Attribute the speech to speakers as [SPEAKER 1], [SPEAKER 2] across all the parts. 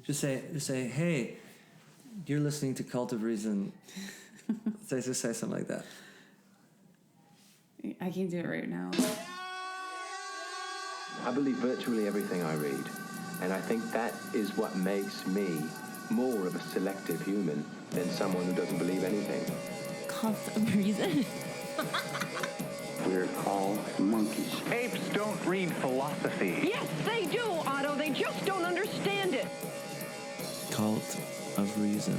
[SPEAKER 1] Just say, hey, you're listening to Cult of Reason. Just say something like that.
[SPEAKER 2] I can't do it right now.
[SPEAKER 3] I believe virtually everything I read, and I think that is what makes me more of a selective human than someone who doesn't believe anything.
[SPEAKER 4] Cult of Reason.
[SPEAKER 3] We're all monkeys.
[SPEAKER 5] Apes don't read philosophy.
[SPEAKER 6] Yes, they do, Otto. They just don't understand it.
[SPEAKER 1] Cult of Reason.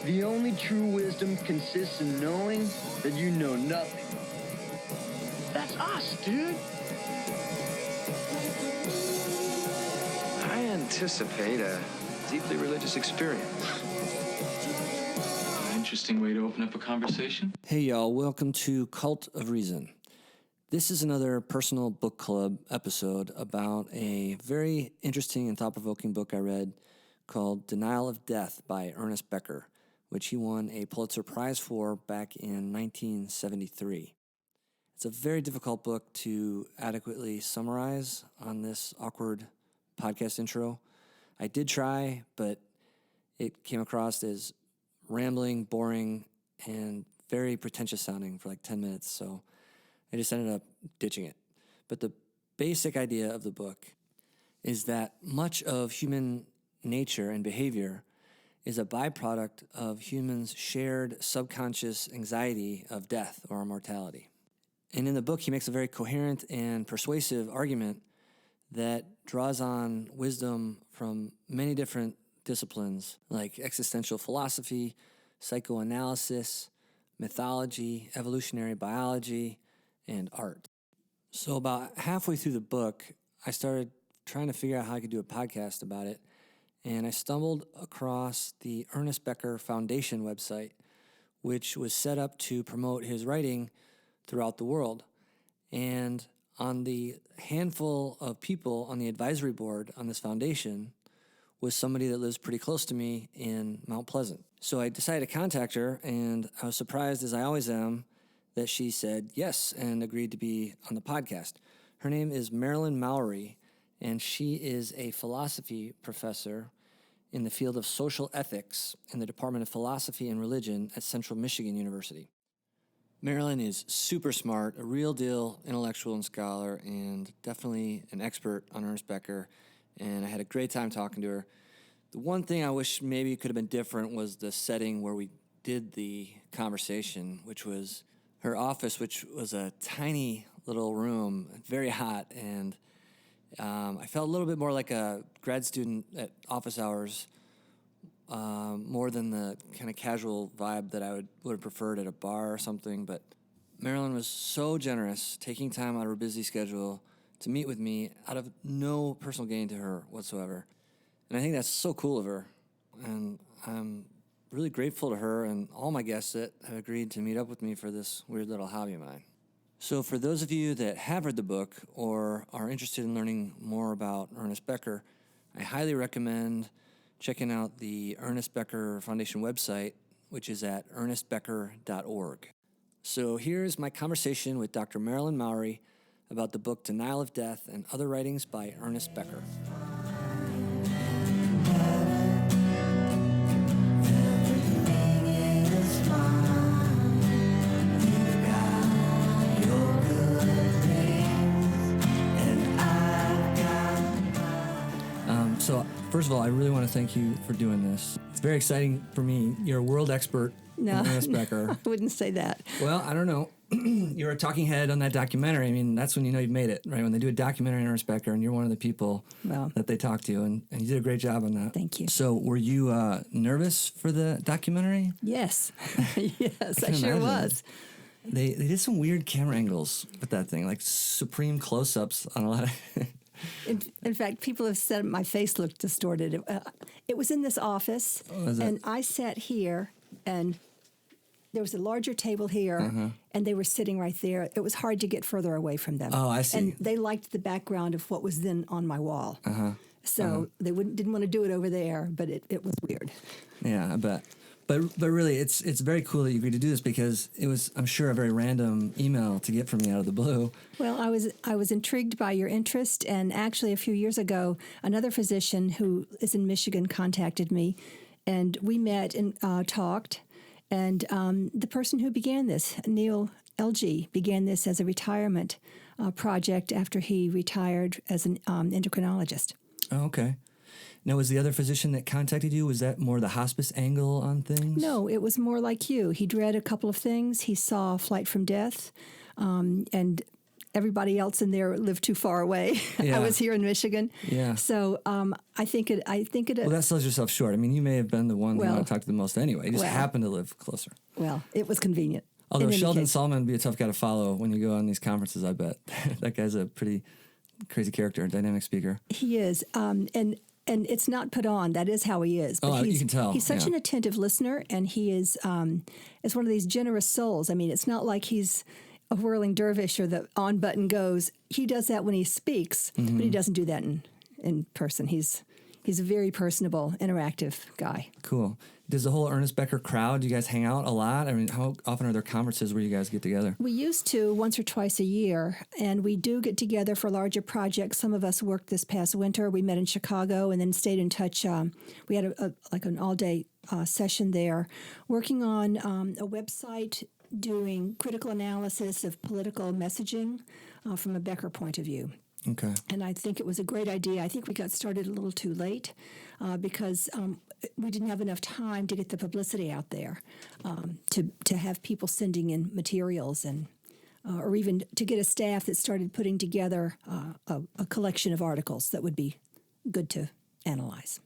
[SPEAKER 7] The only true wisdom consists in knowing that you know nothing. That's us, dude.
[SPEAKER 8] I anticipate a deeply religious experience.
[SPEAKER 5] Interesting way to open up a conversation.
[SPEAKER 1] Hey, y'all. Welcome to Cult of Reason. This is another personal book club episode about a very interesting and thought-provoking book I read called Denial of Death by Ernest Becker, which he won a Pulitzer Prize for back in 1973. It's a very difficult book to adequately summarize on this awkward podcast intro. I did try, but it came across as rambling, boring, and very pretentious sounding for like 10 minutes, so I just ended up ditching it. But the basic idea of the book is that much of human nature and behavior is a byproduct of humans' shared subconscious anxiety of death or mortality. And in the book, he makes a very coherent and persuasive argument that draws on wisdom from many different disciplines like existential philosophy, psychoanalysis, mythology, evolutionary biology, and art. So about halfway through the book, I started trying to figure out how I could do a podcast about it, and I stumbled across the Ernest Becker Foundation website, which was set up to promote his writing throughout the world. And on the handful of people on the advisory board on this foundation was somebody that lives pretty close to me in Mount Pleasant. So I decided to contact her, and I was surprised, as I always am, that she said yes and agreed to be on the podcast. Her name is Merlyn Mowrey, and she is a philosophy professor in the field of social ethics in the Department of Philosophy and Religion at Central Michigan University. Merlyn is super smart, a real deal intellectual and scholar, and definitely an expert on Ernest Becker, and I had a great time talking to her. The one thing I wish maybe could have been different was the setting where we did the conversation, which was her office, which was a tiny little room, very hot, and I felt a little bit more like a grad student at office hours, more than the kind of casual vibe that I would have preferred at a bar or something. But Merlyn was so generous, taking time out of her busy schedule to meet with me out of no personal gain to her whatsoever. And I think that's so cool of her. And I'm really grateful to her and all my guests that have agreed to meet up with me for this weird little hobby of mine. So for those of you that have read the book or are interested in learning more about Ernest Becker, I highly recommend checking out the Ernest Becker Foundation website, which is at ernestbecker.org. So here's my conversation with Dr. Merlyn Mowrey about the book Denial of Death and Other Writings by Ernest Becker. So first of all, I really want to thank you for doing this. It's very exciting for me. You're a world expert in Ernest Becker.
[SPEAKER 9] I wouldn't say that.
[SPEAKER 1] Well, I don't know. You're a talking head on that documentary. I mean, that's when you know you've made it, right? When they do a documentary on Ernest Becker and you're one of the people that they talk to, and you did a great job on that.
[SPEAKER 9] Thank you.
[SPEAKER 1] So were you nervous for the documentary?
[SPEAKER 9] Yes. Yes, I sure was.
[SPEAKER 1] They did some weird camera angles with that thing, like supreme close-ups on a lot of...
[SPEAKER 9] In fact, people have said my face looked distorted. It was in this office, and I sat here, and there was a larger table here, and they were sitting right there. It was hard to get further away from them.
[SPEAKER 1] Oh, I see.
[SPEAKER 9] And they liked the background of what was then on my wall. So they didn't want to do it over there, but it was weird.
[SPEAKER 1] Yeah, I bet. But really, it's very cool that you agreed to do this because it was, I'm sure, a very random email to get from me out of the blue.
[SPEAKER 9] Well, I was intrigued by your interest, and actually a few years ago, another physician who is in Michigan contacted me, and we met and talked. And the person who began this, Neil LG, began this as a retirement project after he retired as an endocrinologist.
[SPEAKER 1] Oh, okay. Now, was the other physician that contacted you, was that more the hospice angle on things?
[SPEAKER 9] No, it was more like you. He'd read a couple of things. He saw Flight from Death, and everybody else in there lived too far away.
[SPEAKER 1] Yeah.
[SPEAKER 9] I was here in Michigan.
[SPEAKER 1] Yeah.
[SPEAKER 9] So I think it.
[SPEAKER 1] Well, that sells yourself short. I mean, you may have been the one who wanted to talk to the most anyway. You just happened to live closer.
[SPEAKER 9] Well, it was convenient.
[SPEAKER 1] Although Sheldon Solomon would be a tough guy to follow when you go on these conferences, I bet. That guy's a pretty crazy character, a dynamic speaker.
[SPEAKER 9] He is. And it's not put on. That is how he is. But
[SPEAKER 1] you can tell.
[SPEAKER 9] He's such an attentive listener, and he is one of these generous souls. I mean, it's not like he's a whirling dervish or the on button goes. He does that when he speaks, but he doesn't do that in person. He's a very personable, interactive guy.
[SPEAKER 1] Cool. Does the whole Ernest Becker crowd, do you guys hang out a lot? I mean, how often are there conferences where you guys get together?
[SPEAKER 9] We used to once or twice a year, and we do get together for larger projects. Some of us worked this past winter. We met in Chicago and then stayed in touch. We had an all-day session there, working on a website doing critical analysis of political messaging from a Becker point of view.
[SPEAKER 1] Okay.
[SPEAKER 9] And I think it was a great idea. I think we got started a little too late because we didn't have enough time to get the publicity out there, to have people sending in materials and or even to get a staff that started putting together a collection of articles that would be good to analyze.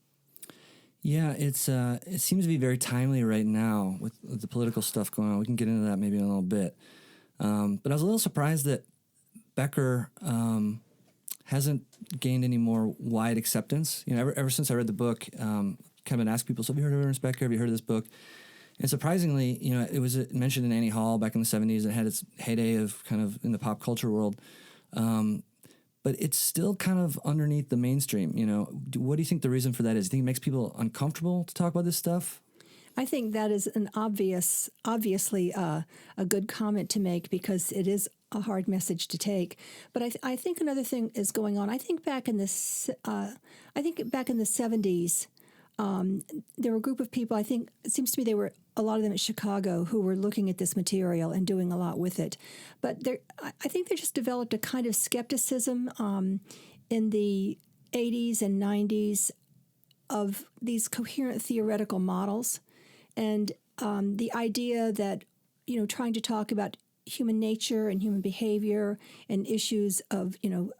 [SPEAKER 1] Yeah, it seems to be very timely right now with the political stuff going on. We can get into that maybe in a little bit. But I was a little surprised that Becker hasn't gained any more wide acceptance. You know, ever since I read the book, kind of been asking people, so have you heard of Ernest Becker? Have you heard of this book? And surprisingly, you know, it was mentioned in Annie Hall back in the 70s. It had its heyday of kind of in the pop culture world. But it's still kind of underneath the mainstream, you know. What do you think the reason for that is? Do you think it makes people uncomfortable to talk about this stuff?
[SPEAKER 9] I think that is an obviously a good comment to make because it is a hard message to take. But I think another thing is going on. I think back in the 70s, there were a group of people. I think it seems to me they were a lot of them at Chicago who were looking at this material and doing a lot with it. But I think they just developed a kind of skepticism in the 80s and 90s of these coherent theoretical models. And the idea that, you know, trying to talk about human nature and human behavior and issues of, you know,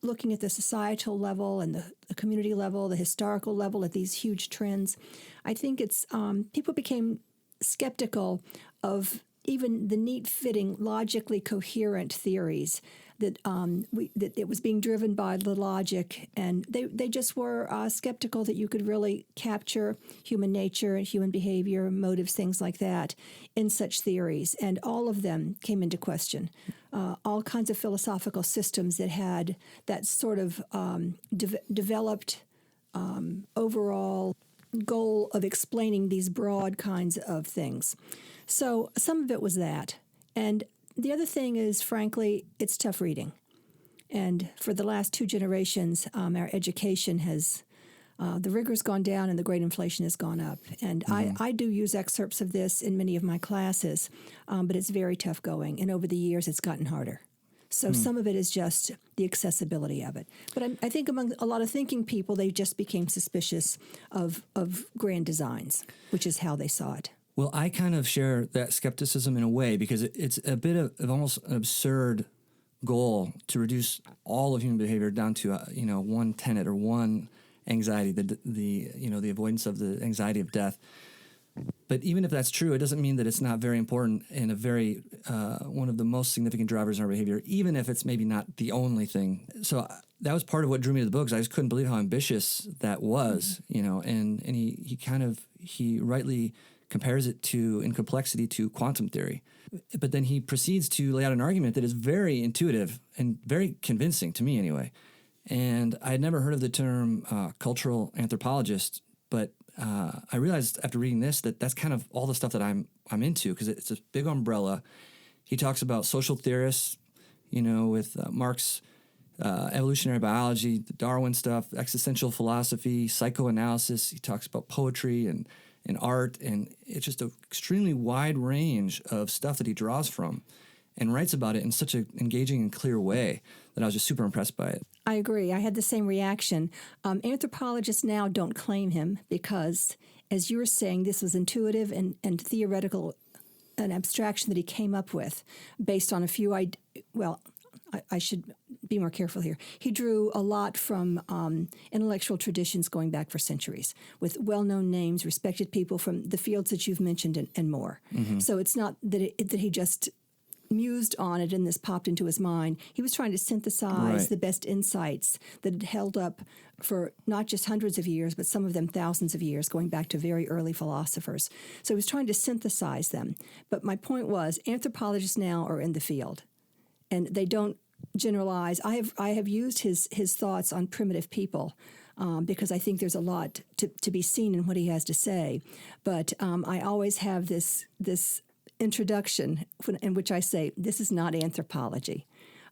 [SPEAKER 9] looking at the societal level and the community level, the historical level at these huge trends, I think it's people became skeptical of even the neat-fitting, logically coherent theories that that it was being driven by the logic, and they just were skeptical that you could really capture human nature and human behavior, motives, things like that in such theories, and all of them came into question. All kinds of philosophical systems that had that sort of developed overall goal of explaining these broad kinds of things. So some of it was that. And the other thing is, frankly, it's tough reading. And for the last two generations, our education has, the rigor's gone down and the great inflation has gone up. And I do use excerpts of this in many of my classes, but it's very tough going. And over the years, it's gotten harder. So some of it is just the accessibility of it. But I think among a lot of thinking people, they just became suspicious of grand designs, which is how they saw it.
[SPEAKER 1] Well, I kind of share that skepticism in a way because it's a bit of almost an absurd goal to reduce all of human behavior down to one tenet or one anxiety, the avoidance of the anxiety of death. But even if that's true, it doesn't mean that it's not very important and a very one of the most significant drivers in our behavior, even if it's maybe not the only thing. So that was part of what drew me to the book. 'Cause I just couldn't believe how ambitious that was, and he rightly compares it in complexity to quantum theory. But then he proceeds to lay out an argument that is very intuitive and very convincing to me anyway. And I had never heard of the term cultural anthropologist, but I realized after reading this that that's kind of all the stuff that I'm into, because it's a big umbrella. He talks about social theorists, with Marx, evolutionary biology, the Darwin stuff, existential philosophy, psychoanalysis. He talks about poetry and art, and it's just an extremely wide range of stuff that he draws from and writes about it in such an engaging and clear way that I was just super impressed by it.
[SPEAKER 9] I agree. I had the same reaction. Anthropologists now don't claim him because, as you were saying, this was intuitive and theoretical, an abstraction that he came up with based on a few I should be more careful here. He drew a lot from intellectual traditions going back for centuries, with well-known names, respected people from the fields that you've mentioned and more. Mm-hmm. So it's not that that he just mused on it and this popped into his mind. He was trying to synthesize the best insights that had held up for not just hundreds of years, but some of them thousands of years, going back to very early philosophers. So he was trying to synthesize them. But my point was, anthropologists now are in the field, and they don't generalize. I have used his thoughts on primitive people because I think there's a lot to be seen in what he has to say. But I always have this introduction in which I say, this is not anthropology.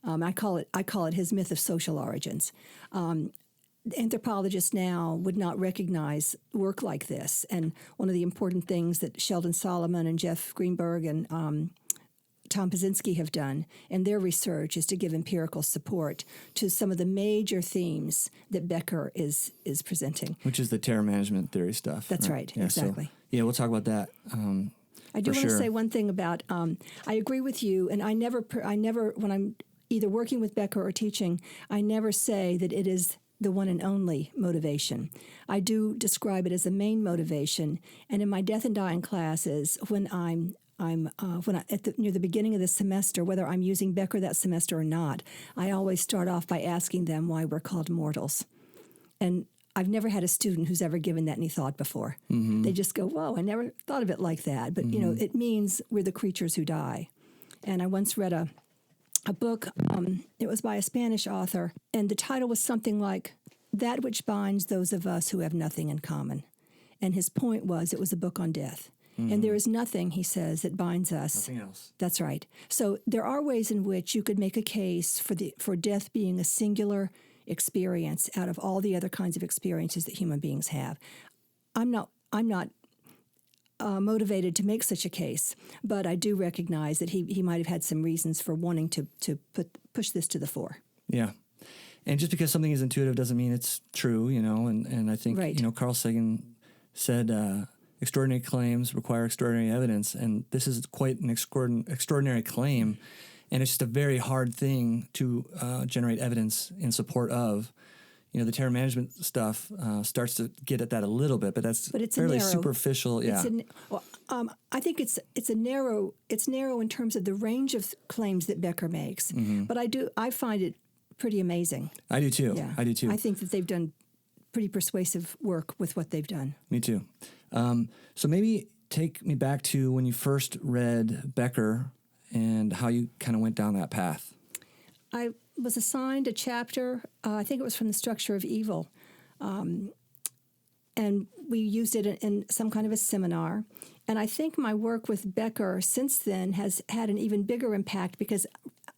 [SPEAKER 9] I call it his myth of social origins. Anthropologists now would not recognize work like this. And one of the important things that Sheldon Solomon and Jeff Greenberg and Tom Pazinski have done in their research is to give empirical support to some of the major themes that Becker is presenting.
[SPEAKER 1] Which is the terror management theory stuff.
[SPEAKER 9] That's right,
[SPEAKER 1] Yeah,
[SPEAKER 9] exactly.
[SPEAKER 1] So, we'll talk about that.
[SPEAKER 9] I do want to say one thing about, I agree with you, and I never, when I'm either working with Becker or teaching, I never say that it is the one and only motivation. I do describe it as a main motivation, and in my death and dying classes, when near the beginning of the semester, whether I'm using Becker that semester or not, I always start off by asking them why we're called mortals. And I've never had a student who's ever given that any thought before. Mm-hmm. They just go, whoa, I never thought of it like that. But, it means we're the creatures who die. And I once read a book, it was by a Spanish author, and the title was something like, That Which Binds Those of Us Who Have Nothing in Common. And his point was it was a book on death. Mm-hmm. And there is nothing, he says, that binds us.
[SPEAKER 1] Nothing else.
[SPEAKER 9] That's right. So there are ways in which you could make a case for death being a singular experience out of all the other kinds of experiences that human beings have. I'm not motivated to make such a case, but I do recognize that he might have had some reasons for wanting to push this to the fore.
[SPEAKER 1] Yeah. And just because something is intuitive doesn't mean it's true, and I think, Carl Sagan said, extraordinary claims require extraordinary evidence, and this is quite an extraordinary claim, and it's just a very hard thing to generate evidence in support of. The terror management stuff starts to get at that a little bit, but it's fairly superficial. Yeah.
[SPEAKER 9] I think it's narrow in terms of the range of claims that Becker makes, mm-hmm. but I find it pretty amazing.
[SPEAKER 1] I do too.
[SPEAKER 9] Yeah.
[SPEAKER 1] I do too.
[SPEAKER 9] I think that they've done pretty persuasive work with what they've done.
[SPEAKER 1] Me too. So maybe take me back to when you first read Becker and how you kind of went down that path.
[SPEAKER 9] I was assigned a chapter, I think it was from The Structure of Evil, and we used it in some kind of a seminar. And I think my work with Becker since then has had an even bigger impact because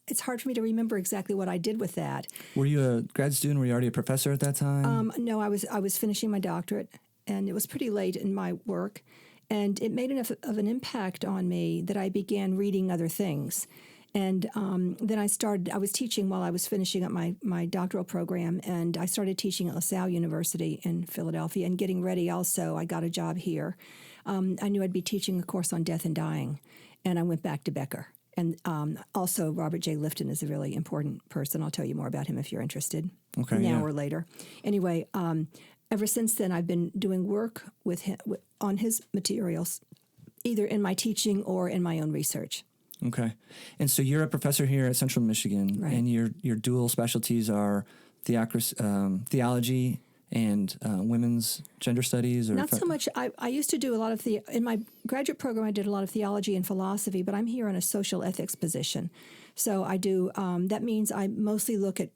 [SPEAKER 9] it's hard for me to remember exactly what I did with that.
[SPEAKER 1] Were you a grad student? Were you already a professor at that time?
[SPEAKER 9] No, I was finishing my doctorate, and it was pretty late in my work. And it made enough of an impact on me that I began reading other things. And then I was teaching while I was finishing up my doctoral program, and I started teaching at LaSalle University in Philadelphia and getting ready also. I got a job here. I knew I'd be teaching a course on death and dying, and I went back to Becker. And also Robert J. Lifton is a really important person. I'll tell you more about him if you're interested now or later. Anyway, ever since then, I've been doing work with him on his materials, either in my teaching or in my own research.
[SPEAKER 1] Okay. And so you're a professor here at Central Michigan,
[SPEAKER 9] right.
[SPEAKER 1] And your dual specialties are theology and women's gender studies? Or
[SPEAKER 9] Not so much. I used to do a lot of in my graduate program, I did a lot of theology and philosophy, but I'm here in a social ethics position. So I do, that means I mostly look at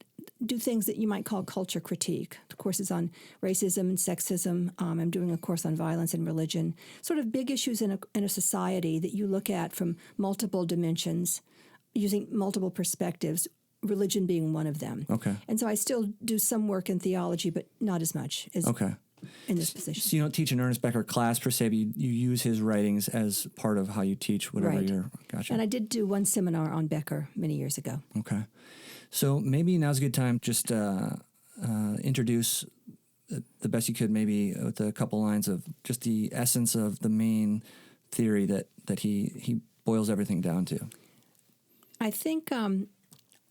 [SPEAKER 9] do things that you might call culture critique. The course is on racism and sexism. I'm doing a course on violence and religion, sort of big issues in a society that you look at from multiple dimensions, using multiple perspectives, religion being one of them.
[SPEAKER 1] Okay.
[SPEAKER 9] And so I still do some work in theology, but not as much as in this position.
[SPEAKER 1] So you don't teach an Ernest Becker class per se, but you use his writings as part of how you teach whatever you're... Gotcha.
[SPEAKER 9] And I did do one seminar on Becker many years ago.
[SPEAKER 1] Okay. So maybe now's a good time just introduce the best you could, maybe with a couple lines of just the essence of the main theory that he boils everything down to.
[SPEAKER 9] I think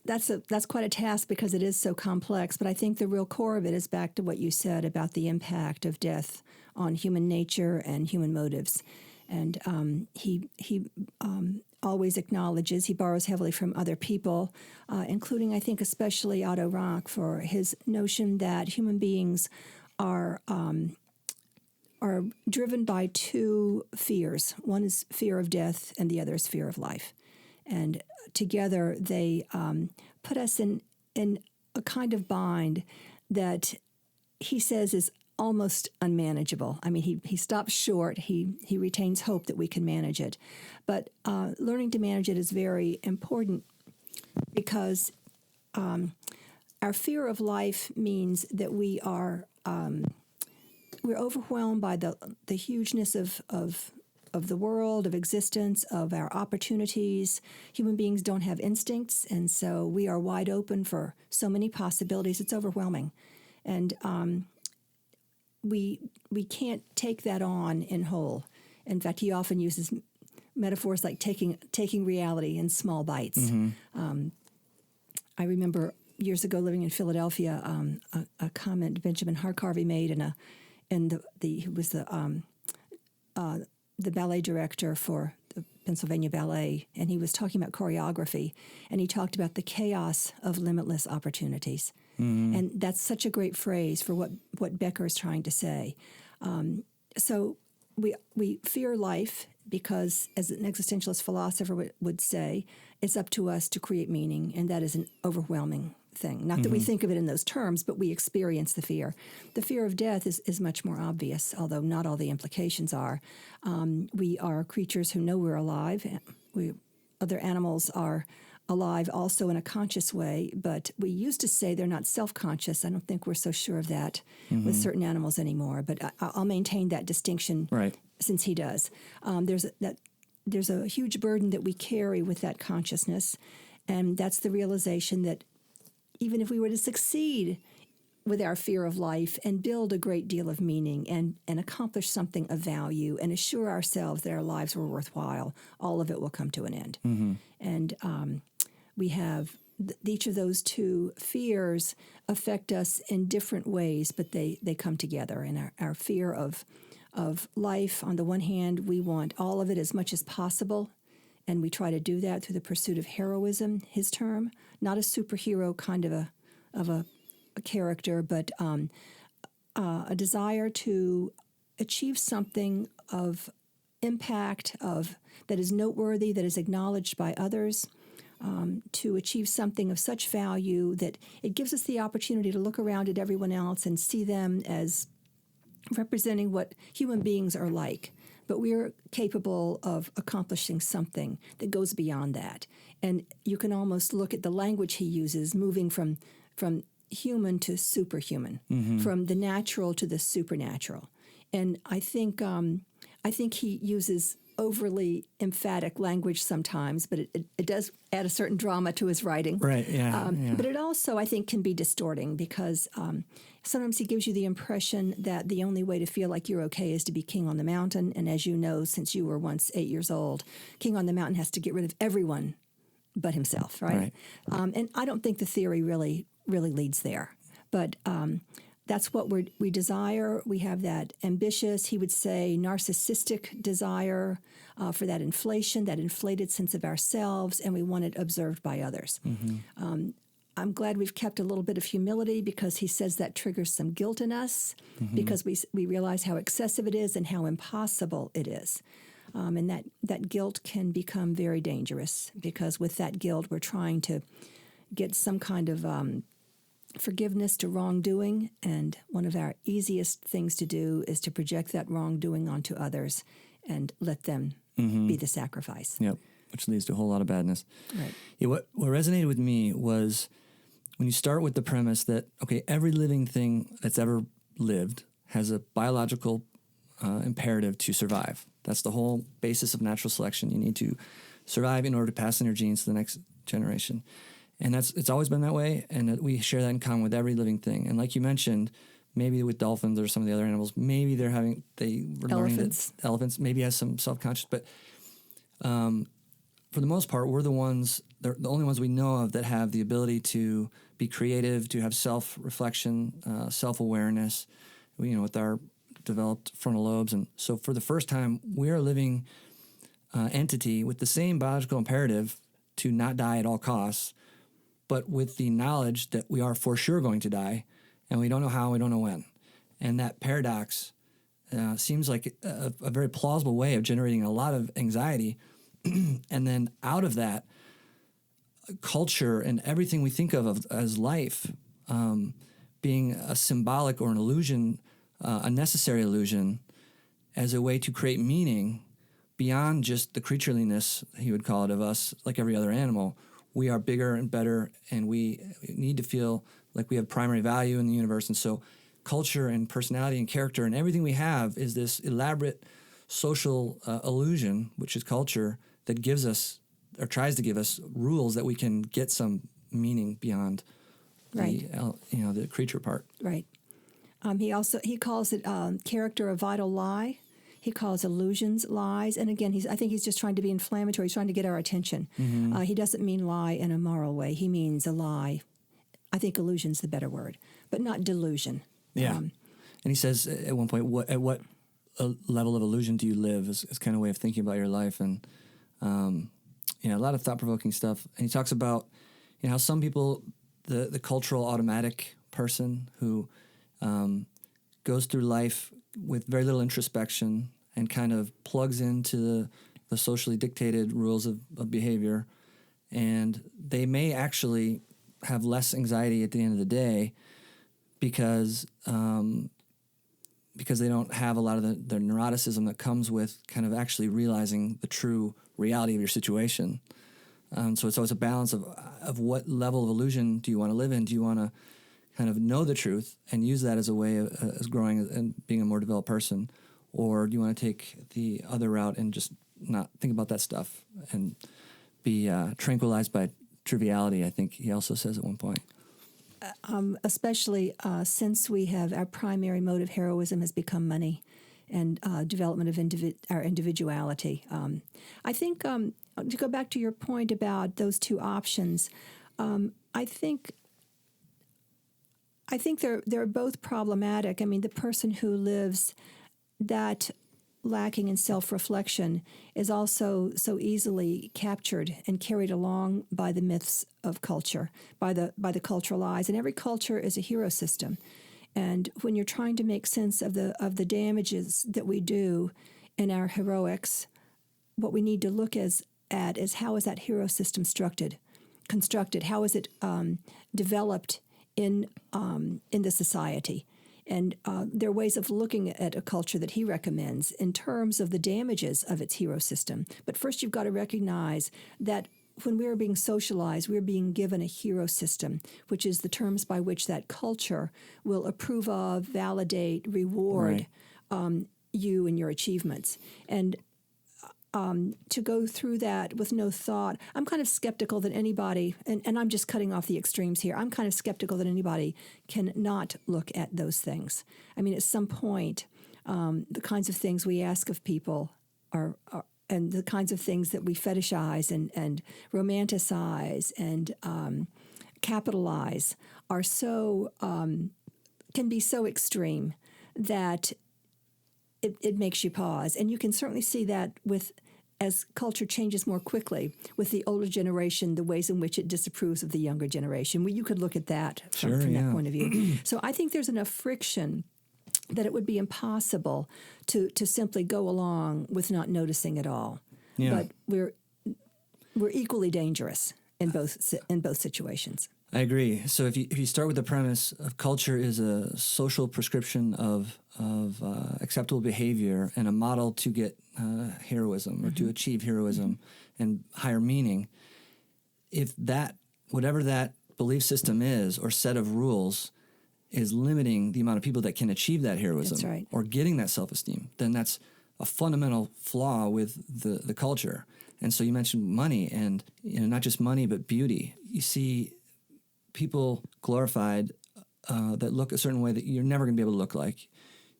[SPEAKER 9] that's quite a task because it is so complex, but I think the real core of it is back to what you said about the impact of death on human nature and human motives. And he always acknowledges, he borrows heavily from other people, including, I think, especially Otto Rank, for his notion that human beings are driven by two fears. One is fear of death and the other is fear of life. And together they put us in a kind of bind that he says is almost unmanageable. I mean, he stops short. He retains hope that we can manage it. But learning to manage it is very important because our fear of life means that we're overwhelmed by the hugeness of the world, of existence, of our opportunities. Human beings don't have instincts, and so we are wide open for so many possibilities. It's overwhelming. And we can't take that on in whole. In fact, he often uses metaphors like taking reality in small bites. Mm-hmm. I remember years ago living in Philadelphia, a comment Benjamin Harkavy made he was the ballet director for the Pennsylvania Ballet, and he was talking about choreography, and he talked about the chaos of limitless opportunities. Mm-hmm. And that's such a great phrase for what Becker is trying to say. So we fear life because, as an existentialist philosopher would say, it's up to us to create meaning, and that is an overwhelming thing. Not that we think of it in those terms, but we experience the fear. The fear of death is much more obvious, although not all the implications are. We are creatures who know we're alive. Other animals are alive also in a conscious way, but we used to say they're not self-conscious. I don't think we're so sure of that with certain animals anymore, but I'll maintain that distinction since he does. There's a huge burden that we carry with that consciousness, and that's the realization that even if we were to succeed with our fear of life and build a great deal of meaning and accomplish something of value and assure ourselves that our lives were worthwhile, all of it will come to an end. Mm-hmm. And we have each of those two fears affect us in different ways, but they come together. And our fear of life, on the one hand, we want all of it as much as possible, and we try to do that through the pursuit of heroism, his term, not a superhero kind of a character, but a desire to achieve something of impact, that is noteworthy, that is acknowledged by others, to achieve something of such value that it gives us the opportunity to look around at everyone else and see them as representing what human beings are like. But we're capable of accomplishing something that goes beyond that. And you can almost look at the language he uses, moving from human to superhuman, from the natural to the supernatural. And I think he uses overly emphatic language sometimes, but it does add a certain drama to his writing.
[SPEAKER 1] Right, yeah.
[SPEAKER 9] But it also, I think, can be distorting because sometimes he gives you the impression that the only way to feel like you're okay is to be king on the mountain. And as you know, since you were once 8 years old, king on the mountain has to get rid of everyone but himself, right? And I don't think the theory really leads there. But that's what we desire. We have that ambitious, he would say, narcissistic desire for that inflation, that inflated sense of ourselves, and we want it observed by others. Mm-hmm. I'm glad we've kept a little bit of humility because he says that triggers some guilt in us because we realize how excessive it is and how impossible it is. And that guilt can become very dangerous because with that guilt, we're trying to get some kind of forgiveness to wrongdoing, and one of our easiest things to do is to project that wrongdoing onto others and let them be the sacrifice.
[SPEAKER 1] Yep, which leads to a whole lot of badness.
[SPEAKER 9] Right.
[SPEAKER 1] Yeah, what resonated with me was when you start with the premise that, okay, every living thing that's ever lived has a biological imperative to survive. That's the whole basis of natural selection. You need to survive in order to pass in your genes to the next generation. And it's always been that way, and that we share that in common with every living thing. And like you mentioned, maybe with dolphins or some of the other animals, maybe they were learning that elephants maybe has some self-conscious, but for the most part, we're the only ones we know of that have the ability to be creative, to have self-reflection, self-awareness, with our developed frontal lobes. And so for the first time, we're a living entity with the same biological imperative to not die at all costs, but with the knowledge that we are for sure going to die, and we don't know how, we don't know when. And that paradox seems like a very plausible way of generating a lot of anxiety. And then out of that, culture and everything we think of as life being a symbolic or an illusion, a necessary illusion, as a way to create meaning beyond just the creatureliness, he would call it, of us, like every other animal. We are bigger and better, and we need to feel like we have primary value in the universe. And so culture and personality and character and everything we have is this elaborate social illusion, which is culture, that gives us, or tries to give us, rules that we can get some meaning beyond the creature part.
[SPEAKER 9] Right. He calls it character a vital lie. He calls illusions lies. And again, I think he's just trying to be inflammatory. He's trying to get our attention. Mm-hmm. He doesn't mean lie in a moral way. He means a lie. I think illusion's the better word, but not delusion.
[SPEAKER 1] Yeah. And he says at one point, at what level of illusion do you live is kind of a way of thinking about your life. And, a lot of thought-provoking stuff. And he talks about, how some people, the cultural automatic person who goes through life with very little introspection and kind of plugs into the socially dictated rules of behavior, and they may actually have less anxiety at the end of the day because they don't have a lot of the neuroticism that comes with kind of actually realizing the true reality of your situation. So it's always a balance of what level of illusion do you want to live in? Do you want to kind of know the truth and use that as a way of as growing and being a more developed person? Or do you want to take the other route and just not think about that stuff and be tranquilized by triviality, I think he also says at one point.
[SPEAKER 9] Especially since we have our primary mode of heroism has become money and development of our individuality. I think to go back to your point about those two options, I think they're both problematic. I mean, the person who lives that lacking in self-reflection is also so easily captured and carried along by the myths of culture, by the cultural lies. And every culture is a hero system. And when you're trying to make sense of the damages that we do in our heroics, what we need to look at is how is that hero system constructed? How is it developed in the society? And there are ways of looking at a culture that he recommends in terms of the damages of its hero system. But first you've got to recognize that when we're being socialized, we're being given a hero system, which is the terms by which that culture will approve of, validate, reward you and your achievements. And to go through that with no thought, I'm kind of skeptical that anybody, and I'm just cutting off the extremes here, I'm kind of skeptical that anybody can not look at those things. I mean, at some point, the kinds of things we ask of people are and the kinds of things that we fetishize and romanticize and capitalize are so, can be so extreme that it makes you pause. And you can certainly see that as culture changes more quickly with the older generation, the ways in which it disapproves of the younger generation. Well, you could look at that from that point of view. So I think there's enough friction that it would be impossible to simply go along with not noticing at all. Yeah. But we're equally dangerous in both situations.
[SPEAKER 1] I agree. So if you start with the premise of culture is a social prescription of acceptable behavior and a model to get heroism or to achieve heroism and higher meaning, if that, whatever that belief system is or set of rules is limiting the amount of people that can achieve that heroism
[SPEAKER 9] That's right.
[SPEAKER 1] or getting that self-esteem, then that's a fundamental flaw with the culture. And so you mentioned money, and not just money, but beauty. You see people glorified that look a certain way that you're never going to be able to look like.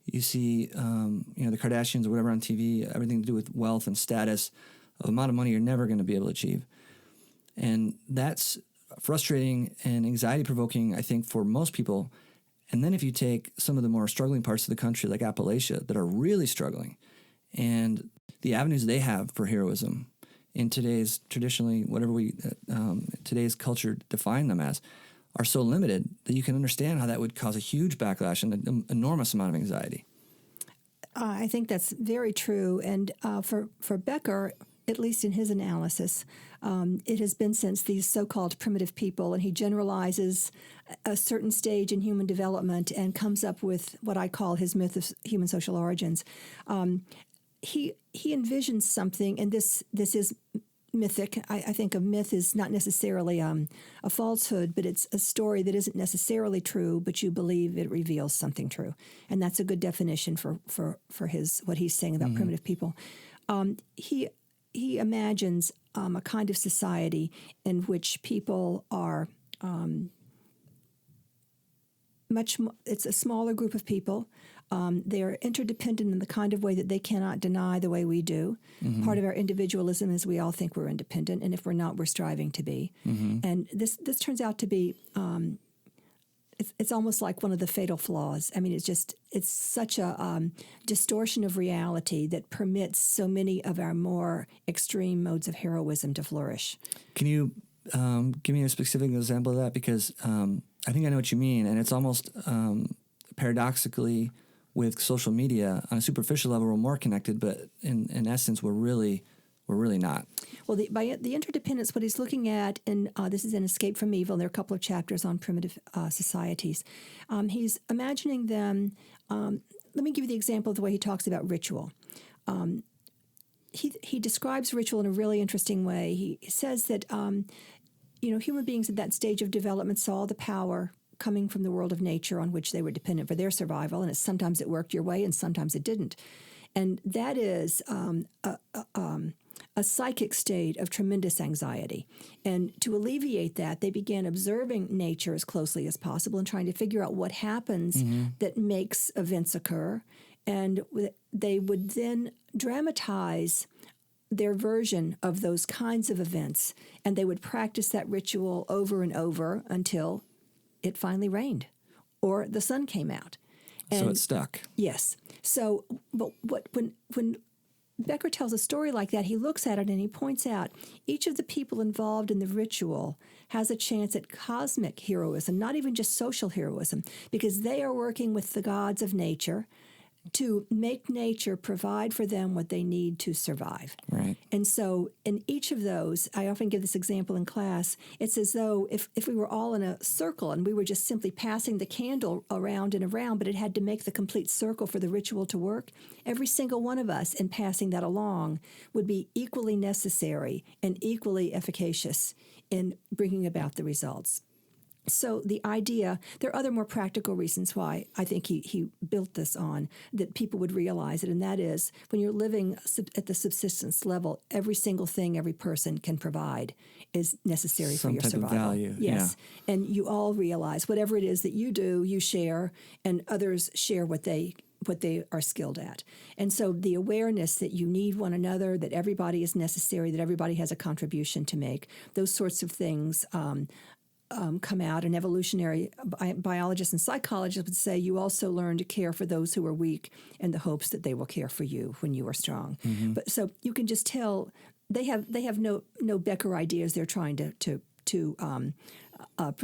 [SPEAKER 1] You see, the Kardashians or whatever on TV, everything to do with wealth and status, the amount of money you're never going to be able to achieve. And that's frustrating and anxiety-provoking, I think, for most people. And then if you take some of the more struggling parts of the country, like Appalachia, that are really struggling, and the avenues they have for heroism in today's, traditionally, whatever today's culture define them as, are so limited that you can understand how that would cause a huge backlash and an enormous amount of anxiety.
[SPEAKER 9] I think that's very true. And for Becker, at least in his analysis, it has been since these so-called primitive people, and he generalizes a certain stage in human development and comes up with what I call his myth of human social origins. He envisions something, and this is mythic. I think a myth is not necessarily a falsehood, but it's a story that isn't necessarily true, but you believe it reveals something true. And that's a good definition for his what he's saying about primitive people. He imagines a kind of society in which people are much more, it's a smaller group of people. They're interdependent in the kind of way that they cannot deny the way we do. Part of our individualism is we all think we're independent, and if we're not, we're striving to be. And this turns out to be, it's almost like one of the fatal flaws. I mean, it's such a distortion of reality that permits so many of our more extreme modes of heroism to flourish.
[SPEAKER 1] Can you give me a specific example of that? Because I think I know what you mean, and it's almost paradoxically with social media, on a superficial level, we're more connected, but in essence, we're really not.
[SPEAKER 9] Well, by the interdependence, what he's looking at, and this is in Escape from Evil, and there are a couple of chapters on primitive societies. He's imagining them. Let me give you the example of the way he talks about ritual. He describes ritual in a really interesting way. He says that human beings at that stage of development saw the power coming from the world of nature on which they were dependent for their survival, and sometimes it worked your way and sometimes it didn't. And that is a psychic state of tremendous anxiety. And to alleviate that, they began observing nature as closely as possible and trying to figure out what happens that makes events occur. And they would then dramatize their version of those kinds of events, and they would practice that ritual over and over until it finally rained or the sun came out. And
[SPEAKER 1] so it stuck.
[SPEAKER 9] Yes. So, but when Becker tells a story like that, he looks at it and he points out each of the people involved in the ritual has a chance at cosmic heroism, not even just social heroism, because they are working with the gods of nature to make nature provide for them what they need to survive.
[SPEAKER 1] Right.
[SPEAKER 9] And so in each of those, I often give this example in class, it's as though if we were all in a circle and we were just simply passing the candle around and around, but it had to make the complete circle for the ritual to work, every single one of us in passing that along would be equally necessary and equally efficacious in bringing about the results. So the idea, there are other more practical reasons why I think he built this on, that people would realize it, and that is when you're living at the subsistence level, every single thing every person can provide is necessary for your survival.
[SPEAKER 1] Some type of value.
[SPEAKER 9] Yes, yeah. And you all realize whatever it is that you do, you share, and others share what they are skilled at. And so the awareness that you need one another, that everybody is necessary, that everybody has a contribution to make, those sorts of things come out, and evolutionary biologists and psychologists would say you also learn to care for those who are weak in the hopes that they will care for you when you are strong. But so you can just tell they have no Becker ideas they're trying to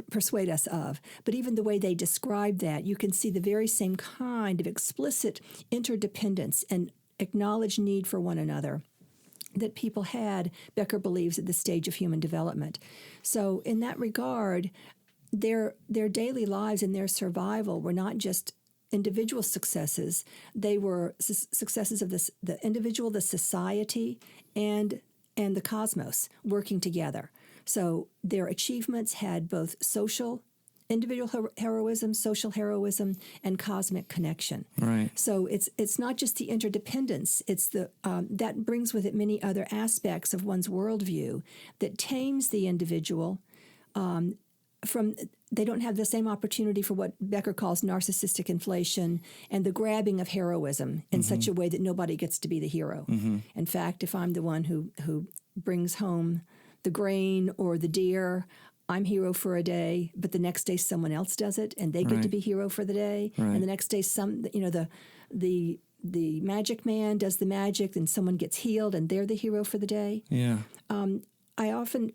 [SPEAKER 9] persuade us of. But even the way they describe that, you can see the very same kind of explicit interdependence and acknowledged need for one another that people had, Becker believes, at this stage of human development. So in that regard, their daily lives and their survival were not just individual successes. They were successes of the individual, the society, and the cosmos working together. So their achievements had both individual heroism, social heroism, and cosmic connection.
[SPEAKER 1] Right.
[SPEAKER 9] So it's not just the interdependence. It's that brings with it many other aspects of one's worldview that tames the individual they don't have the same opportunity for what Becker calls narcissistic inflation and the grabbing of heroism in such a way that nobody gets to be the hero. In fact, if I'm the one who brings home the grain or the deer, I'm hero for a day, but the next day someone else does it, and they get to be hero for the day. Right. And the next day, the magic man does the magic, and someone gets healed, and they're the hero for the day.
[SPEAKER 1] Yeah.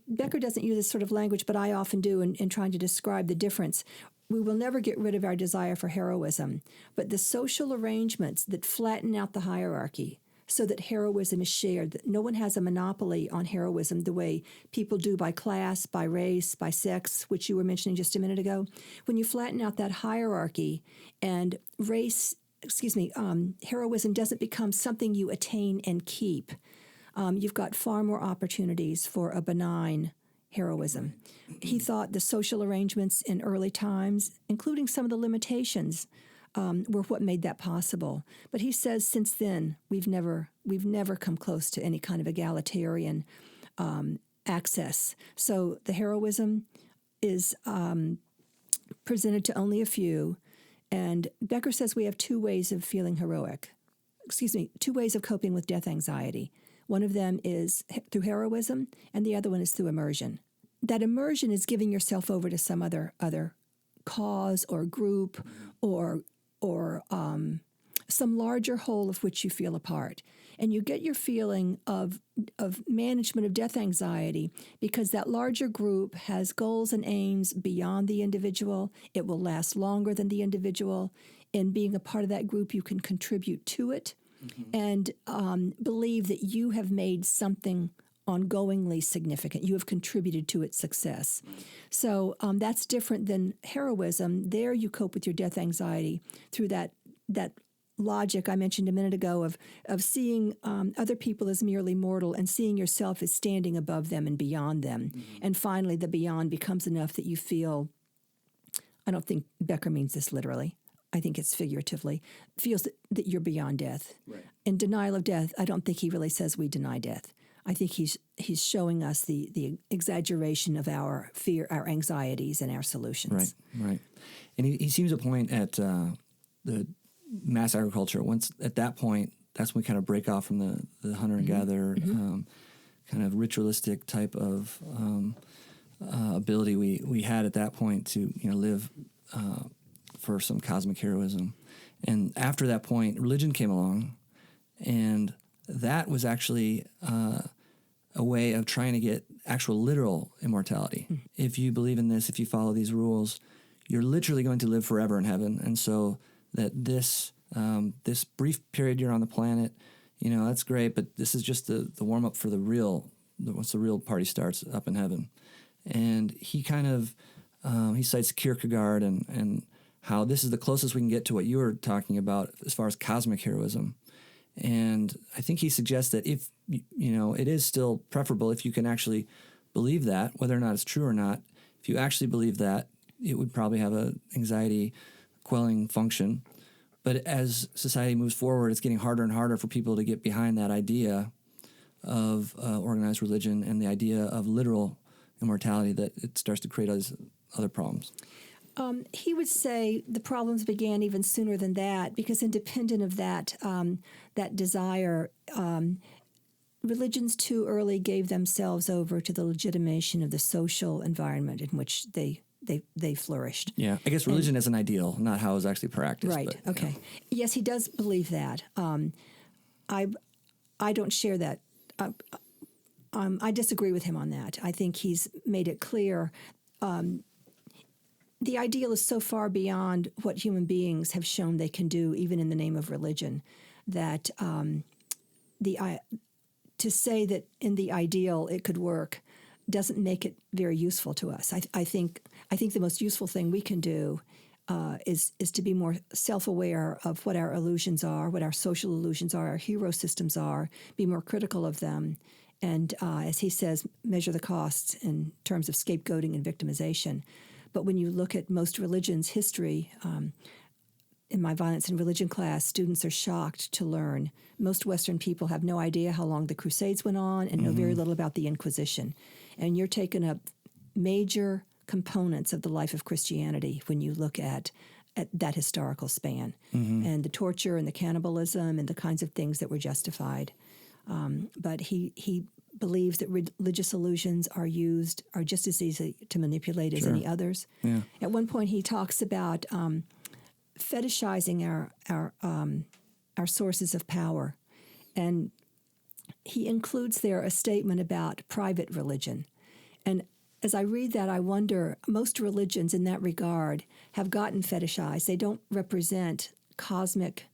[SPEAKER 9] Becker doesn't use this sort of language, but I often do in trying to describe the difference. We will never get rid of our desire for heroism, but the social arrangements that flatten out the hierarchy so that heroism is shared, that no one has a monopoly on heroism the way people do by class, by race, by sex, which you were mentioning just a minute ago. When you flatten out that hierarchy and heroism doesn't become something you attain and keep, you've got far more opportunities for a benign heroism. He thought the social arrangements in early times, including some of the limitations, were what made that possible. But he says since then we've never come close to any kind of egalitarian access. So the heroism is presented to only a few, and Becker says we have two ways of feeling heroic. Two ways of coping with death anxiety. One of them is through heroism, and the other one is through immersion. That immersion is giving yourself over to some other cause or group or some larger whole of which you feel a part. And you get your feeling of management of death anxiety because that larger group has goals and aims beyond the individual. It will last longer than the individual. In being a part of that group, you can contribute to it. And believe that you have made something ongoingly significant. You have contributed to its success. So that's different than heroism. There you cope with your death anxiety through that logic I mentioned a minute ago of seeing other people as merely mortal and seeing yourself as standing above them and beyond them. And finally, the beyond becomes enough that you feel, I don't think Becker means this literally, I think it's figuratively, feels that you're beyond death. Right. In Denial of Death, I don't think he really says we deny death. I think he's showing us the exaggeration of our fear, our anxieties, and our solutions.
[SPEAKER 1] Right. And he seems to point at the mass agriculture. Once at that point, that's when we kind of break off from the hunter and gatherer kind of ritualistic type of ability we had at that point to live for some cosmic heroism. And after that point, religion came along, and that was actually a way of trying to get actual literal immortality. If you believe in this, if you follow these rules, you're literally going to live forever in heaven. And so that this brief period you're on the planet, that's great, but this is just the warm-up for once the real party starts up in heaven. And he kind of, he cites Kierkegaard and how this is the closest we can get to what you were talking about as far as cosmic heroism. And I think he suggests that if, it is still preferable if you can actually believe that, whether or not it's true or not, if you actually believe that, it would probably have an anxiety quelling function. But as society moves forward, it's getting harder and harder for people to get behind that idea of organized religion and the idea of literal immortality, that it starts to create other problems.
[SPEAKER 9] He would say the problems began even sooner than that, because independent of that desire, religions too early gave themselves over to the legitimation of the social environment in which they flourished.
[SPEAKER 1] Yeah, I guess religion is an ideal, not how it was actually practiced.
[SPEAKER 9] Right.
[SPEAKER 1] But,
[SPEAKER 9] okay. Yes, he does believe that. I don't share that. I disagree with him on that. I think he's made it clear. The ideal is so far beyond what human beings have shown they can do, even in the name of religion, that to say that in the ideal it could work doesn't make it very useful to us. I think the most useful thing we can do is to be more self-aware of what our illusions are, what our social illusions are, our hero systems are, be more critical of them, and as he says, measure the costs in terms of scapegoating and victimization. But when you look at most religions' history, in my violence and religion class, students are shocked to learn most Western people have no idea how long the Crusades went on and know very little about the Inquisition. And you're taking up major components of the life of Christianity when you look at that historical span, and the torture and the cannibalism and the kinds of things that were justified. But he believes that religious illusions are just as easy to manipulate as any others. Yeah. At one point, he talks about fetishizing our sources of power, and he includes there a statement about private religion. And as I read that, I wonder, most religions in that regard have gotten fetishized. They don't represent cosmic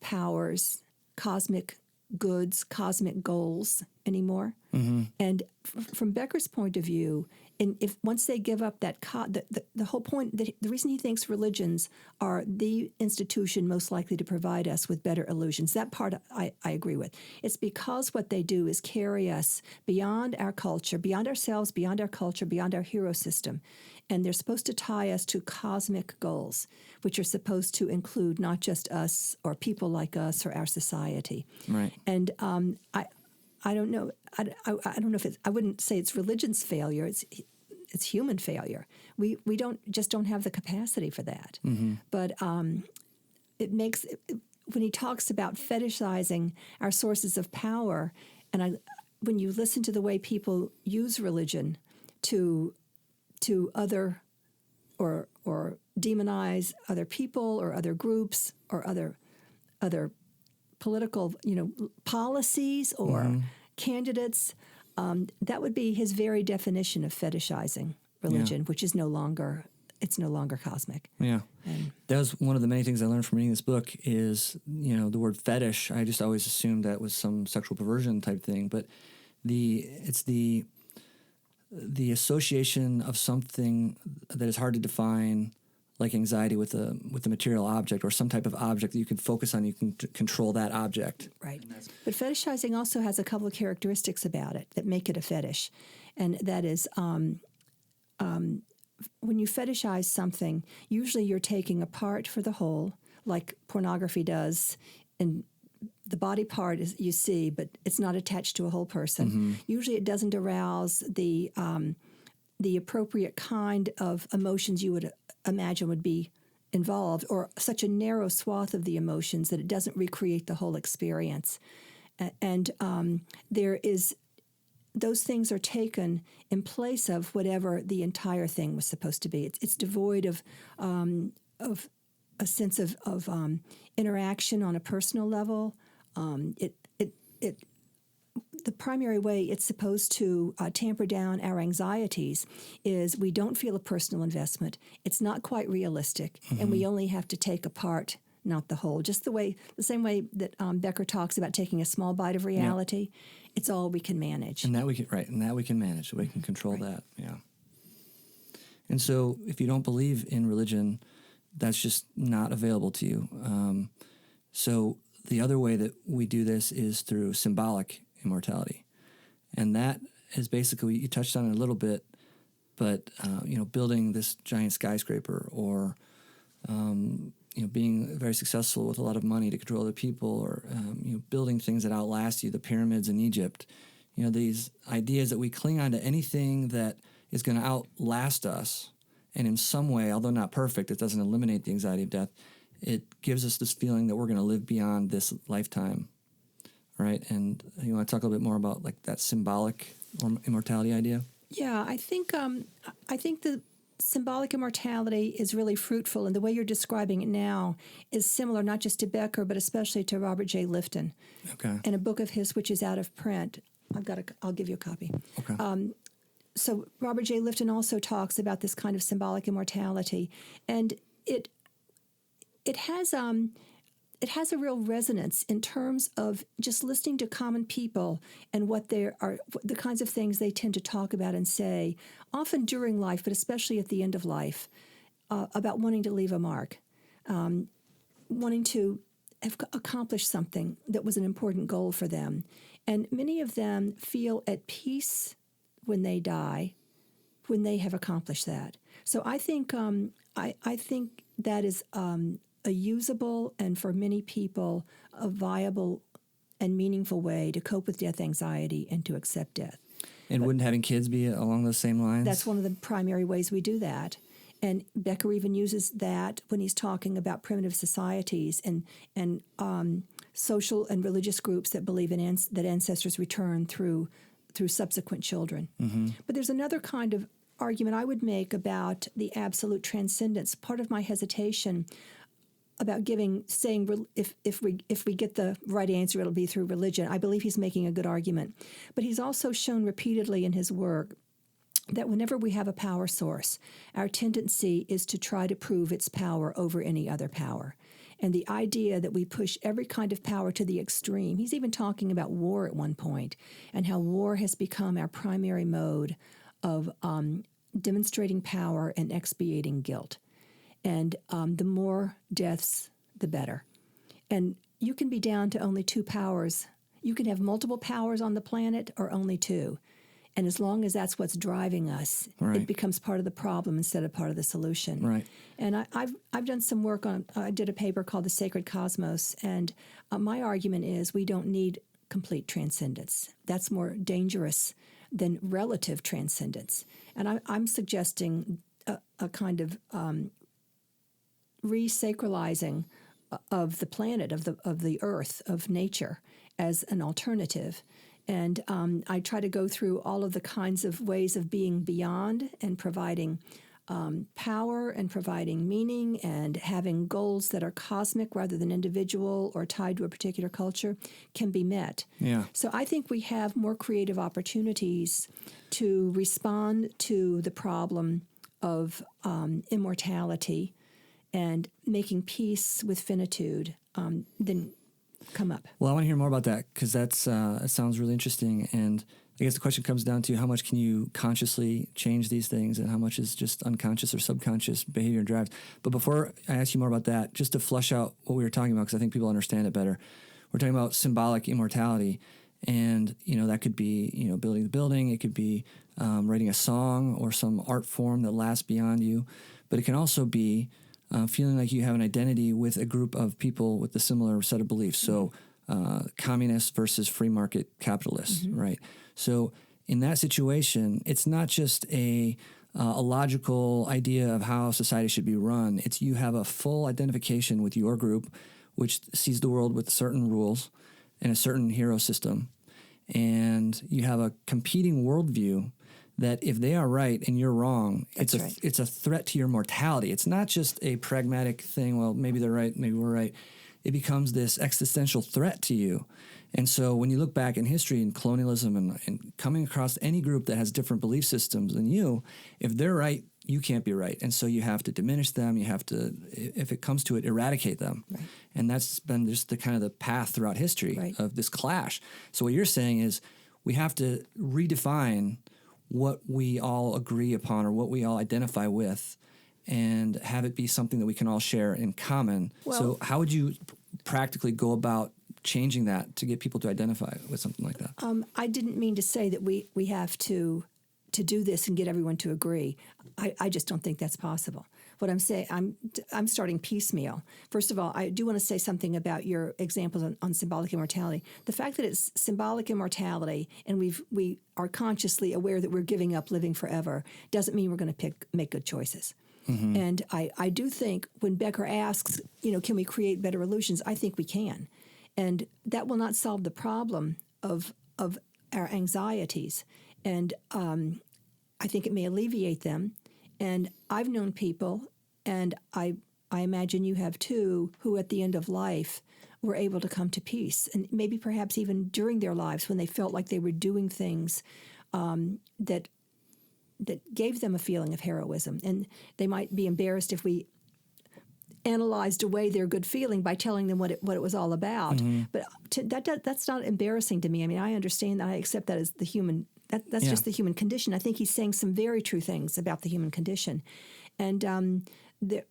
[SPEAKER 9] powers, cosmic goods, cosmic goals anymore. And from Becker's point of view, and if once they give up that, the whole point, the reason he thinks religions are the institution most likely to provide us with better illusions, that part I agree with. It's because what they do is carry us beyond our culture, beyond ourselves, beyond our culture, beyond our hero system. And they're supposed to tie us to cosmic goals, which are supposed to include not just us or people like us or our society. Right. And I don't know. I don't know if I wouldn't say it's religion's failure. It's human failure. We don't have the capacity for that. But it makes when he talks about fetishizing our sources of power, and when you listen to the way people use religion to other or demonize other people or other groups or other political, policies or candidates, that would be his very definition of fetishizing religion, which is no longer cosmic. Yeah. And
[SPEAKER 1] that was one of the many things I learned from reading this book is, the word fetish. I just always assumed that was some sexual perversion type thing, but it's the association of something that is hard to define, like anxiety with a material object or some type of object that you can focus on, you can control that object.
[SPEAKER 9] Right. But fetishizing also has a couple of characteristics about it that make it a fetish. And that is when you fetishize something, usually you're taking a part for the whole, like pornography does, and the body part is you see, but it's not attached to a whole person. Usually it doesn't arouse the appropriate kind of emotions you would imagine would be involved, or such a narrow swath of the emotions that it doesn't recreate the whole experience. And those things are taken in place of whatever the entire thing was supposed to be. It's devoid of a sense of interaction on a personal level. The primary way it's supposed to tamper down our anxieties is we don't feel a personal investment. It's not quite realistic, and we only have to take a part, not the whole. Just the same way that Becker talks about taking a small bite of reality. It's all we can manage,
[SPEAKER 1] and that we can manage. We can control that. Yeah. And so, if you don't believe in religion, that's just not available to you. So the other way that we do this is through symbolic immortality. And that is basically, you touched on it a little bit, but, building this giant skyscraper or, being very successful with a lot of money to control other people or, building things that outlast you, the pyramids in Egypt, these ideas that we cling on to anything that is going to outlast us. And in some way, although not perfect, it doesn't eliminate the anxiety of death. It gives us this feeling that we're going to live beyond this lifetime. Right, and you want to talk a little bit more about like that symbolic immortality idea?
[SPEAKER 9] Yeah, I think the symbolic immortality is really fruitful, and the way you're describing it now is similar not just to Becker, but especially to Robert J. Lifton. Okay. In a book of his which is out of print. I'll give you a copy. Okay. So Robert J. Lifton also talks about this kind of symbolic immortality, and it has it has a real resonance in terms of just listening to common people and what they are, the kinds of things they tend to talk about and say, often during life, but especially at the end of life, about wanting to leave a mark, wanting to have accomplished something that was an important goal for them. And many of them feel at peace when they die, when they have accomplished that. So I think I think that is a usable and for many people a viable and meaningful way to cope with death anxiety and to accept death.
[SPEAKER 1] And wouldn't having kids be along those same lines?
[SPEAKER 9] That's one of the primary ways we do that. And Becker even uses that when he's talking about primitive societies and social and religious groups that believe in that ancestors return through subsequent children. Mm-hmm. But there's another kind of argument I would make about the absolute transcendence. Part of my hesitation about saying if we get the right answer, it'll be through religion. I believe he's making a good argument. But he's also shown repeatedly in his work that whenever we have a power source, our tendency is to try to prove its power over any other power. And the idea that we push every kind of power to the extreme, he's even talking about war at one point, and how war has become our primary mode of demonstrating power and expiating guilt. And the more deaths, the better. And you can be down to only two powers. You can have multiple powers on the planet or only two. And as long as that's what's driving us,
[SPEAKER 1] right,
[SPEAKER 9] it becomes part of the problem instead of part of the solution.
[SPEAKER 1] Right.
[SPEAKER 9] And I've done some work on, I did a paper called The Sacred Cosmos, and my argument is we don't need complete transcendence. That's more dangerous than relative transcendence. And I'm suggesting a kind of re-sacralizing of the planet, of the earth, of nature as an alternative. And I try to go through all of the kinds of ways of being beyond and providing power and providing meaning and having goals that are cosmic rather than individual or tied to a particular culture can be met.
[SPEAKER 1] Yeah.
[SPEAKER 9] So I think we have more creative opportunities to respond to the problem of immortality and making peace with finitude than come up.
[SPEAKER 1] Well, I want to hear more about that because that sounds really interesting. And I guess the question comes down to how much can you consciously change these things and how much is just unconscious or subconscious behavior and drives. But before I ask you more about that, just to flesh out what we were talking about, because I think people understand it better, we're talking about symbolic immortality. And, that could be, building the building. It could be writing a song or some art form that lasts beyond you. But it can also be feeling like you have an identity with a group of people with a similar set of beliefs. So communists versus free market capitalists, mm-hmm. right? So in that situation, it's not just a logical idea of how society should be run. It's you have a full identification with your group, which sees the world with certain rules and a certain hero system. And you have a competing worldview that if they are right and you're wrong, it's a threat to your mortality. It's not just a pragmatic thing, well, maybe they're right, maybe we're right. It becomes this existential threat to you. And so when you look back in history and colonialism and coming across any group that has different belief systems than you, if they're right, you can't be right. And so you have to diminish them. You have to, if it comes to it, eradicate them. Right. And that's been just the kind of the path throughout history of this clash. So what you're saying is we have to redefine what we all agree upon or what we all identify with and have it be something that we can all share in common. Well, so how would you practically go about changing that to get people to identify with something like that?
[SPEAKER 9] I didn't mean to say that we have to do this and get everyone to agree. I just don't think that's possible. What I'm saying, I'm starting piecemeal. First of all, I do want to say something about your examples on symbolic immortality. The fact that it's symbolic immortality and we are consciously aware that we're giving up living forever doesn't mean we're going to make good choices. Mm-hmm. And I do think when Becker asks, can we create better illusions? I think we can. And that will not solve the problem of our anxieties. And I think it may alleviate them. And I've known people, and I imagine you have too, who at the end of life were able to come to peace. And maybe perhaps even during their lives when they felt like they were doing things that gave them a feeling of heroism. And they might be embarrassed if we analyzed away their good feeling by telling them what it was all about. But that's not embarrassing to me. I mean, I understand that. I accept that as the human. That's just the human condition. I think he's saying some very true things about the human condition, and the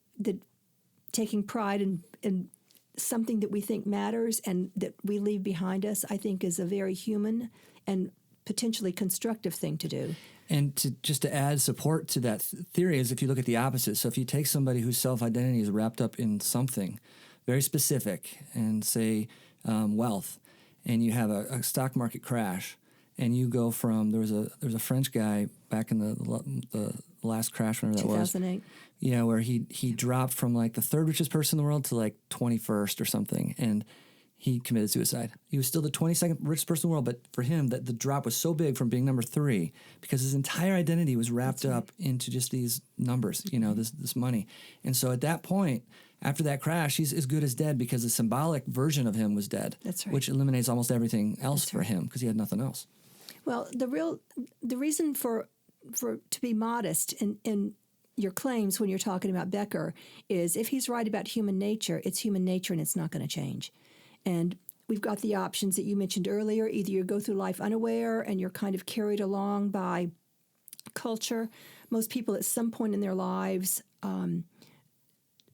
[SPEAKER 9] taking pride in something that we think matters and that we leave behind us, I think, is a very human and potentially constructive thing to do.
[SPEAKER 1] And to add support to that theory is if you look at the opposite. So if you take somebody whose self-identity is wrapped up in something very specific and say wealth, and you have a stock market crash, and you go from there was a French guy back in the last crash, whenever that was,
[SPEAKER 9] 2008.
[SPEAKER 1] Yeah, where he dropped from like the third richest person in the world to like 21st or something, and he committed suicide. He was still the 22nd richest person in the world, but for him, that the drop was so big from being number 3 because his entire identity was wrapped up into just these numbers, this money. And so at that point, after that crash, he's as good as dead because the symbolic version of him was dead.
[SPEAKER 9] That's right.
[SPEAKER 1] Which eliminates almost everything else for him because he had nothing else.
[SPEAKER 9] Well, the reason for to be modest in your claims when you're talking about Becker is if he's right about human nature, it's human nature and it's not going to change. And we've got the options that you mentioned earlier. Either you go through life unaware and you're kind of carried along by culture. Most people at some point in their lives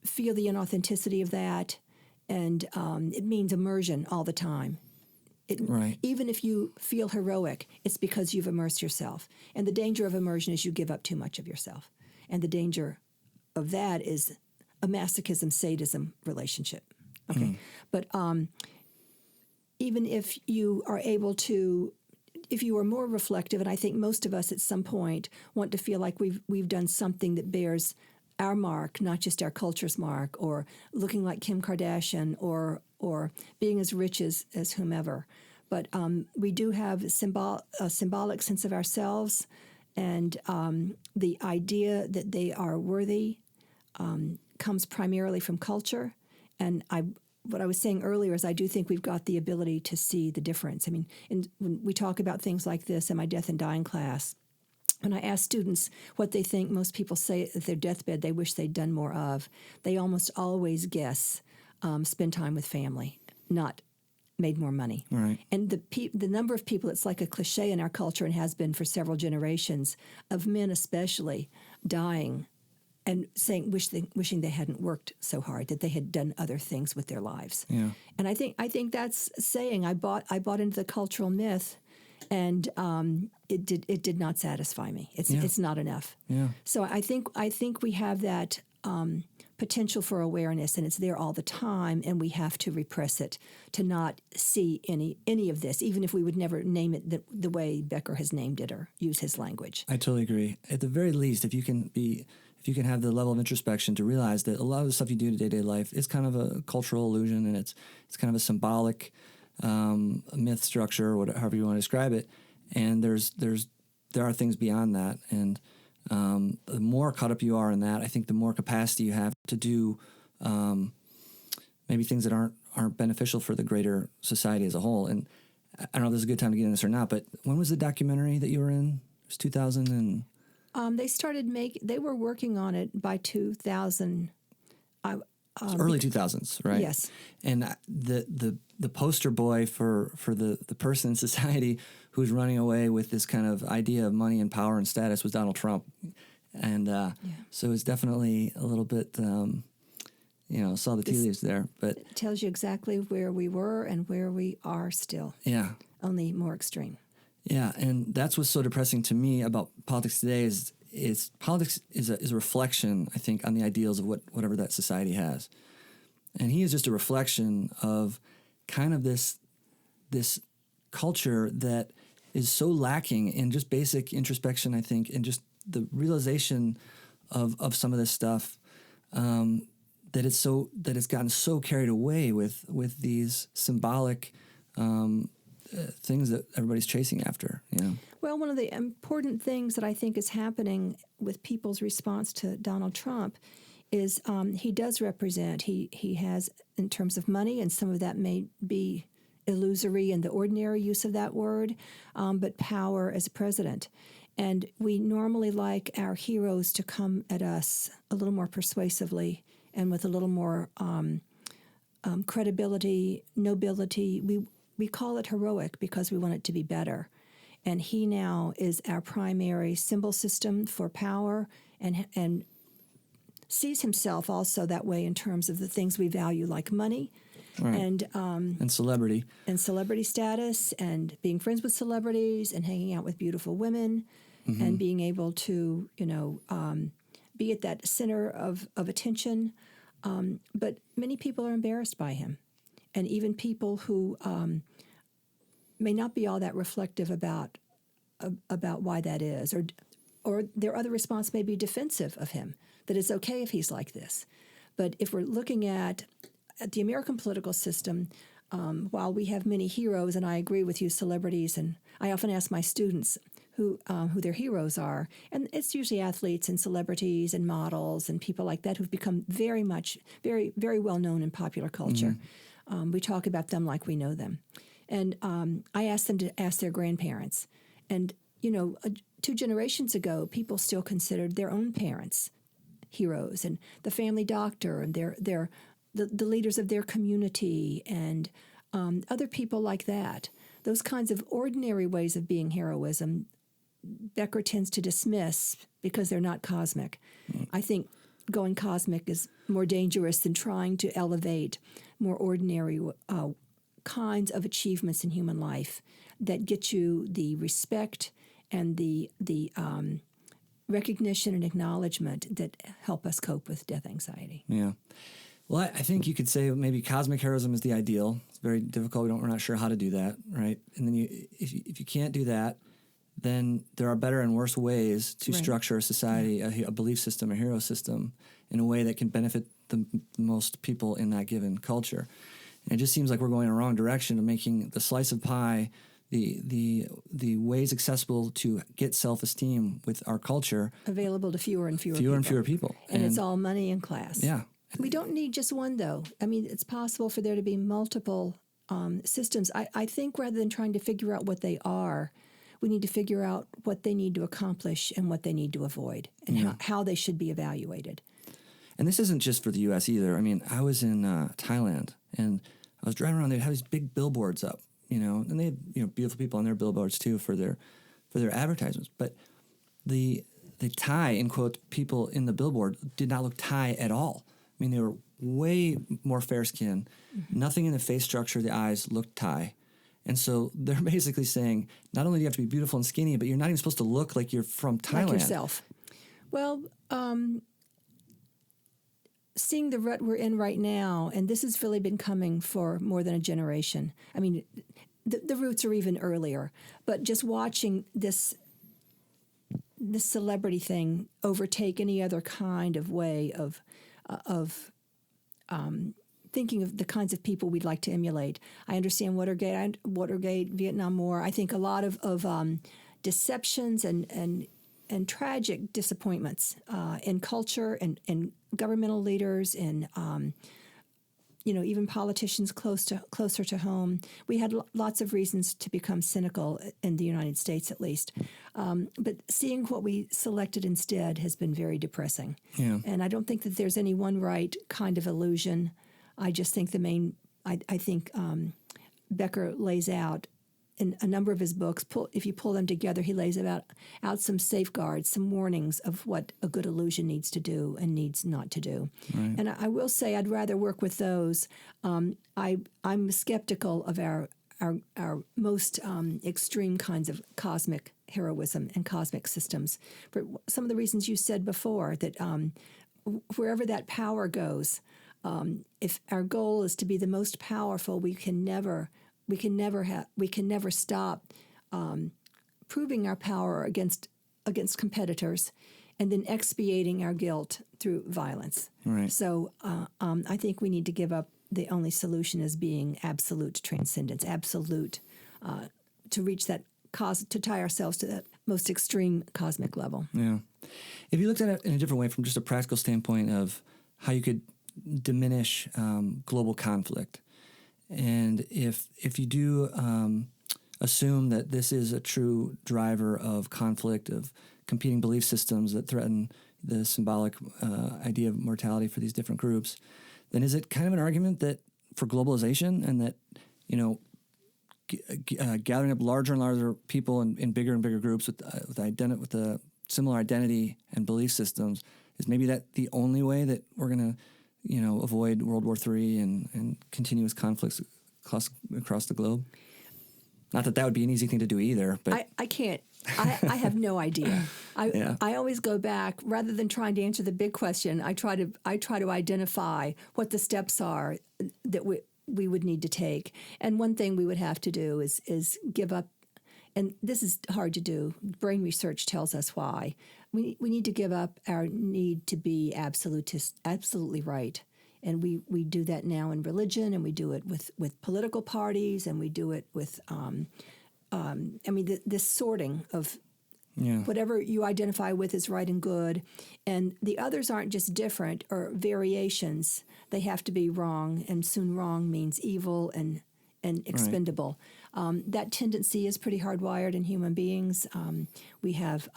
[SPEAKER 9] feel the inauthenticity of that, and it means immersion all the time.
[SPEAKER 1] Right.
[SPEAKER 9] Even if you feel heroic, it's because you've immersed yourself. And the danger of immersion is you give up too much of yourself. And the danger of that is a masochism-sadism relationship. Okay. But even if you are able to, if you are more reflective, and I think most of us at some point want to feel like we've done something that bears our mark, not just our culture's mark, or looking like Kim Kardashian, or being as rich as whomever. But we do have a symbolic sense of ourselves, and the idea that they are worthy comes primarily from culture. And what I was saying earlier is I do think we've got the ability to see the difference. I mean, when we talk about things like this in my death and dying class, when I ask students what they think most people say at their deathbed they wish they'd done more of, they almost always guess spend time with family, not made more money.
[SPEAKER 1] Right.
[SPEAKER 9] And the number of people, it's like a cliche in our culture and has been for several generations, of men especially, dying and saying, wishing they hadn't worked so hard, that they had done other things with their lives.
[SPEAKER 1] Yeah.
[SPEAKER 9] And I think that's saying I bought into the cultural myth, and it did not satisfy me. It's not enough.
[SPEAKER 1] Yeah.
[SPEAKER 9] So I think we have that potential for awareness, and it's there all the time, and we have to repress it to not see any of this, even if we would never name it the way Becker has named it or use his language.
[SPEAKER 1] I totally agree. At the very least, if you can have the level of introspection to realize that a lot of the stuff you do in day-to-day life is kind of a cultural illusion, and it's kind of a symbolic myth structure, or however you want to describe it. And there are things beyond that, and the more caught up you are in that, I think the more capacity you have to do maybe things that aren't beneficial for the greater society as a whole. And I don't know if this is a good time to get into this or not, but when was the documentary that you were in? It was 2000 and...
[SPEAKER 9] They were working on it by 2000.
[SPEAKER 1] Early 2000s, right?
[SPEAKER 9] Yes.
[SPEAKER 1] And the poster boy for the person in society who's running away with this kind of idea of money and power and status was Donald Trump. And so it's definitely a little bit, saw the tea leaves there. But
[SPEAKER 9] it tells you exactly where we were and where we are still.
[SPEAKER 1] Yeah.
[SPEAKER 9] Only more extreme.
[SPEAKER 1] Yeah, and that's what's so depressing to me about politics today is politics is a reflection, I think, on the ideals of whatever that society has. And he is just a reflection of kind of this culture that is so lacking in just basic introspection, I think, and just the realization of some of this stuff, that it's gotten so carried away with these symbolic things that everybody's chasing after,
[SPEAKER 9] Well, one of the important things that I think is happening with people's response to Donald Trump is he does represent, he has, in terms of money, and some of that may be illusory in the ordinary use of that word, but power as president. And we normally like our heroes to come at us a little more persuasively and with a little more credibility, nobility. We call it heroic because we want it to be better. And he now is our primary symbol system for power, and sees himself also that way in terms of the things we value, like money,
[SPEAKER 1] Right.
[SPEAKER 9] and
[SPEAKER 1] celebrity.
[SPEAKER 9] And celebrity status, and being friends with celebrities, and hanging out with beautiful women, and being able to, be at that center of attention. But many people are embarrassed by him. And even people who may not be all that reflective about why that is, or their other response may be defensive of him, that it's okay if he's like this. But if we're looking at the American political system, while we have many heroes, and I agree with you, celebrities, and I often ask my students who their heroes are, and it's usually athletes and celebrities and models and people like that who've become very very well known in popular culture. We talk about them like we know them, and I ask them to ask their grandparents, and 2 generations ago, people still considered their own parents heroes, and the family doctor, and the leaders of their community, and other people like that. Those kinds of ordinary ways of being heroism, Becker tends to dismiss because they're not cosmic. I think going cosmic is more dangerous than trying to elevate more ordinary kinds of achievements in human life that get you the respect and the recognition and acknowledgement that help us cope with death anxiety.
[SPEAKER 1] Yeah. Well, I think you could say maybe cosmic heroism is the ideal. It's very difficult. We're not sure how to do that, right? And then if you can't do that, then there are better and worse ways to structure a society, a belief system, a hero system, in a way that can benefit the most people in that given culture. And it just seems like we're going in the wrong direction of making the slice of pie, the ways accessible to get self-esteem with our culture
[SPEAKER 9] available to fewer and fewer
[SPEAKER 1] people.
[SPEAKER 9] And it's all money and class.
[SPEAKER 1] Yeah.
[SPEAKER 9] We don't need just one, though. I mean, it's possible for there to be multiple systems. I think rather than trying to figure out what they are, we need to figure out what they need to accomplish and what they need to avoid, and how they should be evaluated.
[SPEAKER 1] And this isn't just for the U.S. either. I mean, I was in Thailand, and I was driving around. They'd have these big billboards up, and they had beautiful people on their billboards too for their advertisements. But the Thai, in quote, people in the billboard did not look Thai at all. I mean, they were way more fair-skinned. Nothing in the face structure of the eyes looked Thai. And so they're basically saying, not only do you have to be beautiful and skinny, but you're not even supposed to look like you're from Thailand.
[SPEAKER 9] Like yourself. Well, seeing the rut we're in right now, and this has really been coming for more than a generation. I mean, the roots are even earlier. But just watching this celebrity thing overtake any other kind of way of thinking of the kinds of people we'd like to emulate. I understand Watergate, Vietnam War. I think a lot of deceptions and tragic disappointments in culture and governmental leaders and even politicians closer to home. We had lots of reasons to become cynical in the United States, at least. But seeing what we selected instead has been very depressing.
[SPEAKER 1] Yeah.
[SPEAKER 9] And I don't think that there's any one right kind of illusion. I just think I think Becker lays out in a number of his books, if you pull them together, he lays out some safeguards, some warnings of what a good illusion needs to do and needs not to do. Right. And I will say I'd rather work with those. I'm skeptical of our most extreme kinds of cosmic heroism and cosmic systems for some of the reasons you said before, that wherever that power goes, if our goal is to be the most powerful, we can never stop proving our power against competitors, and then expiating our guilt through violence.
[SPEAKER 1] Right.
[SPEAKER 9] So I think we need to give up the only solution as being absolute transcendence, absolute to reach that to tie ourselves to that most extreme cosmic level.
[SPEAKER 1] Yeah. If you looked at it in a different way, from just a practical standpoint of how you could diminish global conflict, and if you do assume that this is a true driver of conflict, of competing belief systems that threaten the symbolic idea of mortality for these different groups, then is it kind of an argument that for globalization and that, gathering up larger and larger people in bigger and bigger groups with a similar identity and belief systems is maybe that the only way that we're going to, avoid World War III and continuous conflicts across the globe? Not that would be an easy thing to do either, but
[SPEAKER 9] I can't. I have no idea. I always go back rather than trying to answer the big question. I try to identify what the steps are that we would need to take. And one thing we would have to do is give up. And this is hard to do. Brain research tells us why. We need to give up our need to be absolutely right. And we do that now in religion, and we do it with political parties, and we do it with, this sorting of whatever you identify with is right and good. And the others aren't just different or variations. They have to be wrong, and soon wrong means evil and expendable. Right. That tendency is pretty hardwired in human beings. We have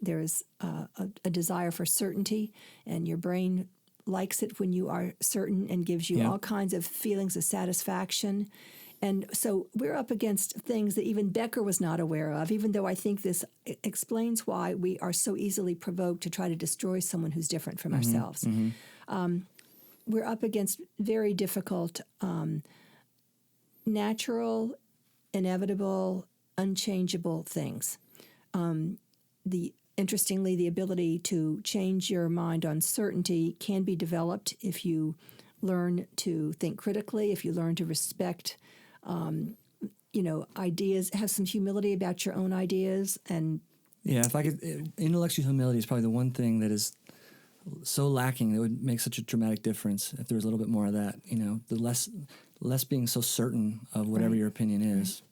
[SPEAKER 9] there's a desire for certainty, and your brain likes it when you are certain and gives you all kinds of feelings of satisfaction. And so we're up against things that even Becker was not aware of, even though I think this explains why we are so easily provoked to try to destroy someone who's different from ourselves. Mm-hmm. We're up against very difficult, natural, inevitable, unchangeable things. Interestingly, the ability to change your mind on certainty can be developed if you learn to think critically, if you learn to respect, ideas, have some humility about your own ideas. And
[SPEAKER 1] if I could, intellectual humility is probably the one thing that is so lacking that would make such a dramatic difference if there was a little bit more of that. The less being so certain of whatever your opinion is.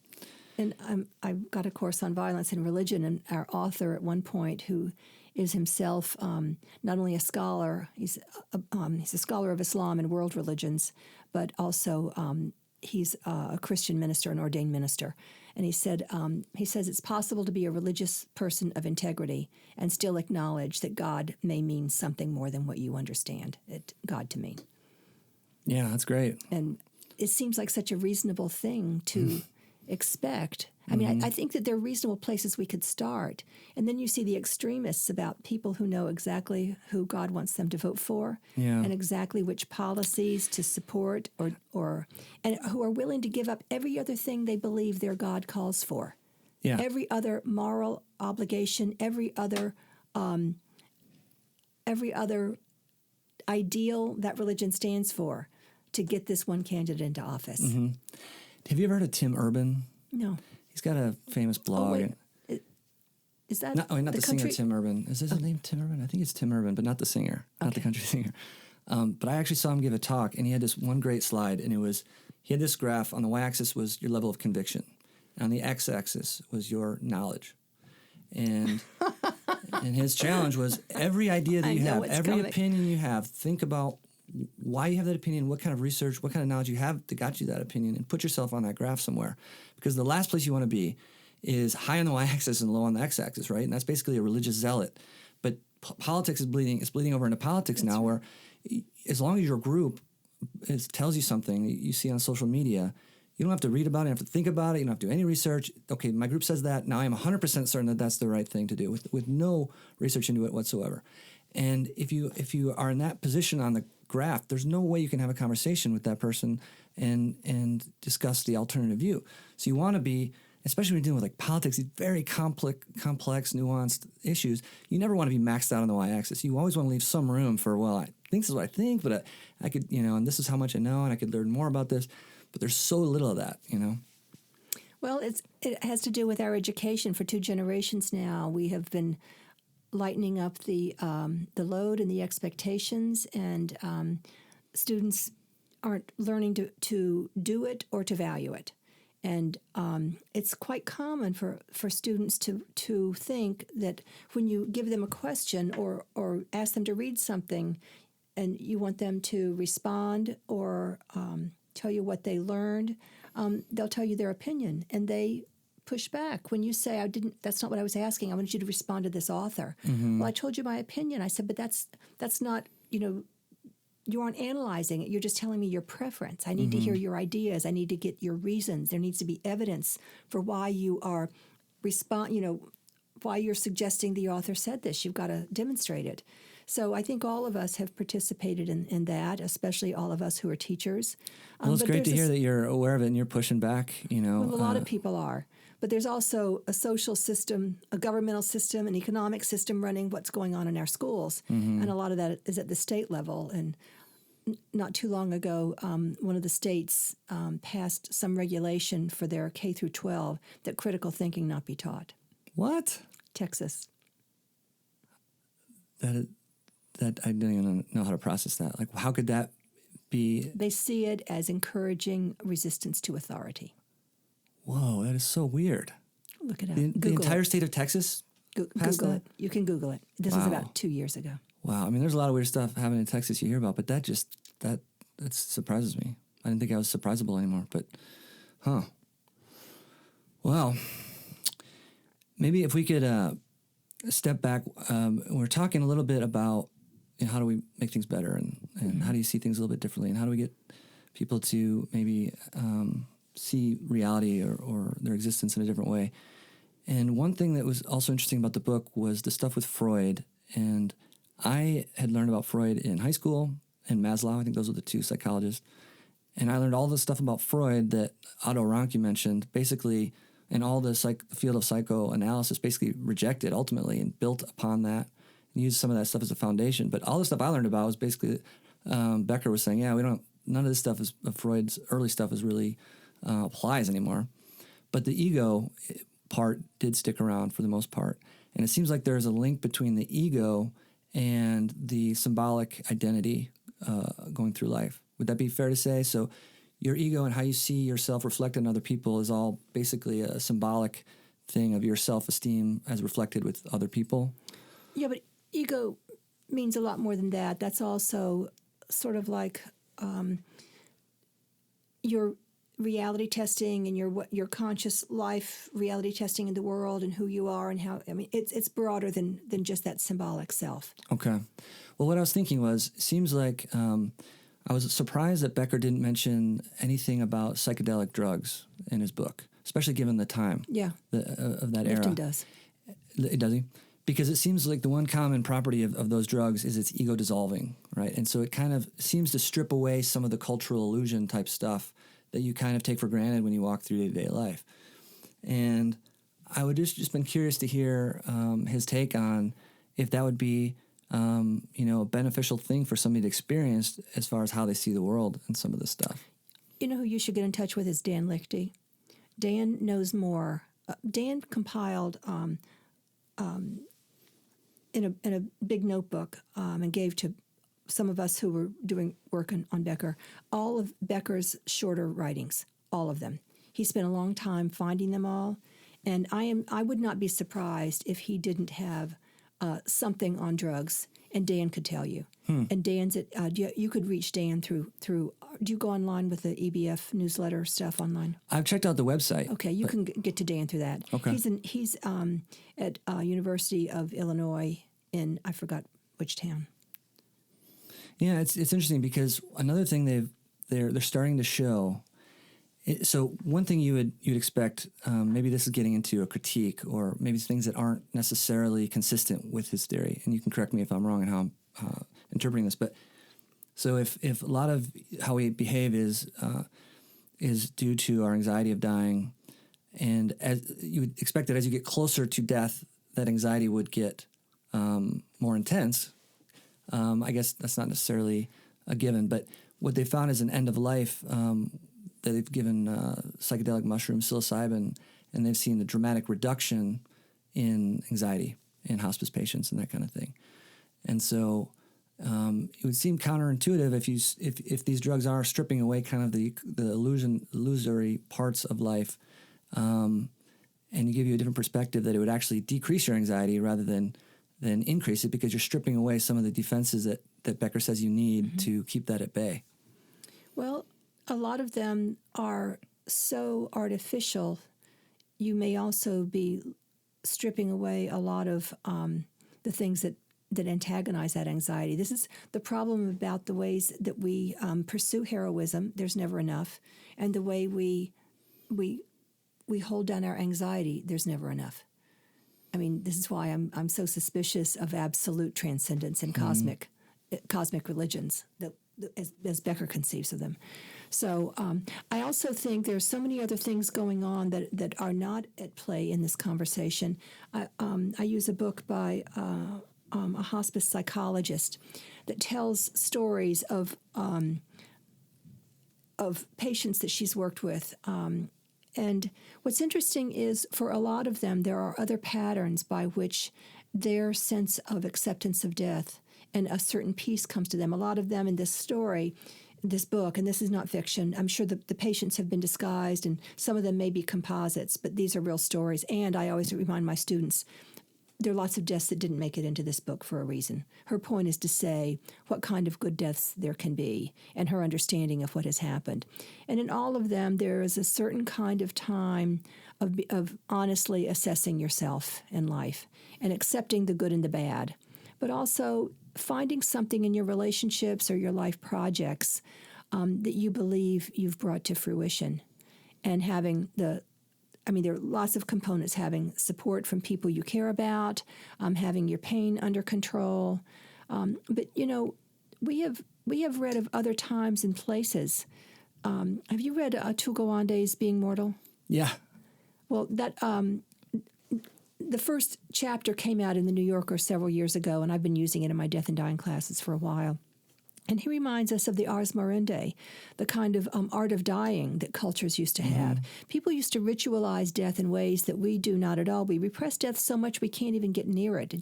[SPEAKER 9] And I've got a course on violence and religion, and our author at one point, who is himself not only a scholar, he's a scholar of Islam and world religions, but also he's a Christian minister, an ordained minister. And he says it's possible to be a religious person of integrity and still acknowledge that God may mean something more than what you understand God to mean.
[SPEAKER 1] Yeah, that's great.
[SPEAKER 9] And it seems like such a reasonable thing to expect. I mean, I think that there are reasonable places we could start. And then you see the extremists about people who know exactly who God wants them to vote for and exactly which policies to support or who are willing to give up every other thing they believe their God calls for. Yeah. Every other moral obligation, every other ideal that religion stands for to get this one candidate into office.
[SPEAKER 1] Mm-hmm. Have you ever heard of Tim Urban?
[SPEAKER 9] No.
[SPEAKER 1] He's got a famous blog.
[SPEAKER 9] Oh, wait. Is that
[SPEAKER 1] not the singer
[SPEAKER 9] country?
[SPEAKER 1] Tim Urban. Is his name Tim Urban? I think it's Tim Urban, but not the singer, not the country singer. But I actually saw him give a talk, and he had this one great slide, and he had this graph. On the y-axis was your level of conviction. And on the x-axis was your knowledge. And and his challenge was every idea that you have, every opinion you have, think about why you have that opinion, what kind of research, what kind of knowledge you have that got you that opinion, and put yourself on that graph somewhere. Because the last place you want to be is high on the y-axis and low on the x-axis, right? And that's basically a religious zealot. But politics is bleeding over into politics now, where as long as your group tells you something that you see on social media, you don't have to read about it, you don't have to think about it, you don't have to do any research. Okay, my group says that, now I'm 100% certain that that's the right thing to do with no research into it whatsoever. And if you are in that position on the graph, there's no way you can have a conversation with that person and discuss the alternative view. So you want to be, especially when you're dealing with like politics, these very complex, nuanced issues, you never want to be maxed out on the y-axis. You always want to leave some room for, well, I think this is what I think, but I could, and this is how much I know, and I could learn more about this. But there's so little of that,
[SPEAKER 9] Well, it has to do with our education. For 2 generations now, we have been lightening up the load and the expectations, and students aren't learning to do it or to value it. And it's quite common for students to think that when you give them a question or ask them to read something and you want them to respond or tell you what they learned, they'll tell you their opinion. And they push back. When you say, that's not what I was asking. I wanted you to respond to this author.
[SPEAKER 1] Mm-hmm.
[SPEAKER 9] Well, I told you my opinion. I said, but that's not, you aren't analyzing it. You're just telling me your preference. I need to hear your ideas. I need to get your reasons. There needs to be evidence for why you are why you're suggesting the author said this. You've got to demonstrate it. So I think all of us have participated in that, especially all of us who are teachers.
[SPEAKER 1] Well, it's great to hear that you're aware of it and you're pushing back,
[SPEAKER 9] Well, a lot of people are. But there's also a social system, a governmental system, an economic system running what's going on in our schools. And a lot of that is at the state level. And not too long ago, one of the states passed some regulation for their K through 12 that critical thinking not be taught.
[SPEAKER 1] What?
[SPEAKER 9] Texas.
[SPEAKER 1] That I don't even know how to process that. Like, how could that be?
[SPEAKER 9] They see it as encouraging resistance to authority.
[SPEAKER 1] Whoa, that is so weird.
[SPEAKER 9] Look it up.
[SPEAKER 1] The entire state of Texas passed
[SPEAKER 9] Google
[SPEAKER 1] that?
[SPEAKER 9] it. You can Google it. This was about 2 years ago.
[SPEAKER 1] Wow. I mean, there's a lot of weird stuff happening in Texas you hear about, but that surprises me. I didn't think I was surprisable anymore, but, Well, maybe if we could step back, we're talking a little bit about how do we make things better and how do you see things a little bit differently and how do we get people to maybe see reality or their existence in a different way. And one thing that was also interesting about the book was the stuff with Freud. And I had learned about Freud in high school and Maslow. I think those were the two psychologists. And I learned all the stuff about Freud that Otto Rank you mentioned, basically, and all the field of psychoanalysis basically rejected ultimately and built upon that and used some of that stuff as a foundation. But all the stuff I learned about was basically Becker was saying, none of this stuff is Freud's early stuff is really applies anymore. But the ego part did stick around for the most part. And it seems like there's a link between the ego and the symbolic identity going through life. Would that be fair to say? So your ego and how you see yourself reflected in other people is all basically a symbolic thing of your self-esteem as reflected with other people?
[SPEAKER 9] Yeah, but ego means a lot more than that. That's also sort of like your reality testing and your conscious life reality testing in the world and who you are and how. I mean, it's broader than just that symbolic self.
[SPEAKER 1] Okay. Well, what I was thinking was, it seems like I was surprised that Becker didn't mention anything about psychedelic drugs in his book, especially given the time of that era.
[SPEAKER 9] Lifton does.
[SPEAKER 1] Does he? Because it seems like the one common property of those drugs is it's ego dissolving, right? And so it kind of seems to strip away some of the cultural illusion type stuff that you kind of take for granted when you walk through day-to-day life. And I would just been curious to hear his take on if that would be a beneficial thing for somebody to experience as far as how they see the world and some of this stuff.
[SPEAKER 9] You know who you should get in touch with is Dan Lichty. Dan knows more. Dan compiled in a big notebook and gave to some of us who were doing work on Becker all of Becker's shorter writings, all of them. He spent a long time finding them all, and I would not be surprised if he didn't have something on drugs, and Dan could tell you. And Dan's you could reach Dan through. Do you go online with the EBF newsletter stuff online?
[SPEAKER 1] I've checked out the website.
[SPEAKER 9] Okay, you can get to Dan through that.
[SPEAKER 1] Okay.
[SPEAKER 9] He's at University of Illinois in I forgot which town.
[SPEAKER 1] Yeah, it's interesting because another thing they're starting to show. So one thing you'd expect, maybe this is getting into a critique or maybe things that aren't necessarily consistent with his theory, and you can correct me if I'm wrong in how I'm interpreting this. But so if a lot of how we behave is due to our anxiety of dying, and as you would expect that as you get closer to death, that anxiety would get more intense. I guess that's not necessarily a given, but what they found is an end of life. That they've given psychedelic mushrooms, psilocybin, and they've seen the dramatic reduction in anxiety in hospice patients and that kind of thing. And so it would seem counterintuitive if these drugs are stripping away kind of the illusory parts of life, and you give you a different perspective that it would actually decrease your anxiety rather than increase it because you're stripping away some of the defenses that Becker says you need to keep that at bay.
[SPEAKER 9] Well, a lot of them are so artificial you may also be stripping away a lot of the things that antagonize that anxiety. This is the problem about the ways that we pursue heroism. There's never enough, and the way we hold down our anxiety. There's never enough. I mean, this is why I'm so suspicious of absolute transcendence and cosmic religions, as Becker conceives of them. So I also think there's so many other things going on that are not at play in this conversation. I use a book by a hospice psychologist that tells stories of patients that she's worked with. And what's interesting is, for a lot of them, there are other patterns by which their sense of acceptance of death and a certain peace comes to them. A lot of them in this story, this book, and this is not fiction, I'm sure the patients have been disguised, and some of them may be composites, but these are real stories. And I always remind my students, there are lots of deaths that didn't make it into this book for a reason. Her point is to say what kind of good deaths there can be and her understanding of what has happened. And in all of them, there is a certain kind of time of honestly assessing yourself in life and accepting the good and the bad, but also finding something in your relationships or your life projects that you believe you've brought to fruition, and having there are lots of components: having support from people you care about, having your pain under control. But we have read of other times and places. Have you read Atul Gawande's Being Mortal?
[SPEAKER 1] Yeah.
[SPEAKER 9] Well, that the first chapter came out in the New Yorker several years ago, and I've been using it in my death and dying classes for a while. And he reminds us of the ars moriendi, the kind of art of dying that cultures used to have. People used to ritualize death in ways that we do not at all. We repress death so much we can't even get near it.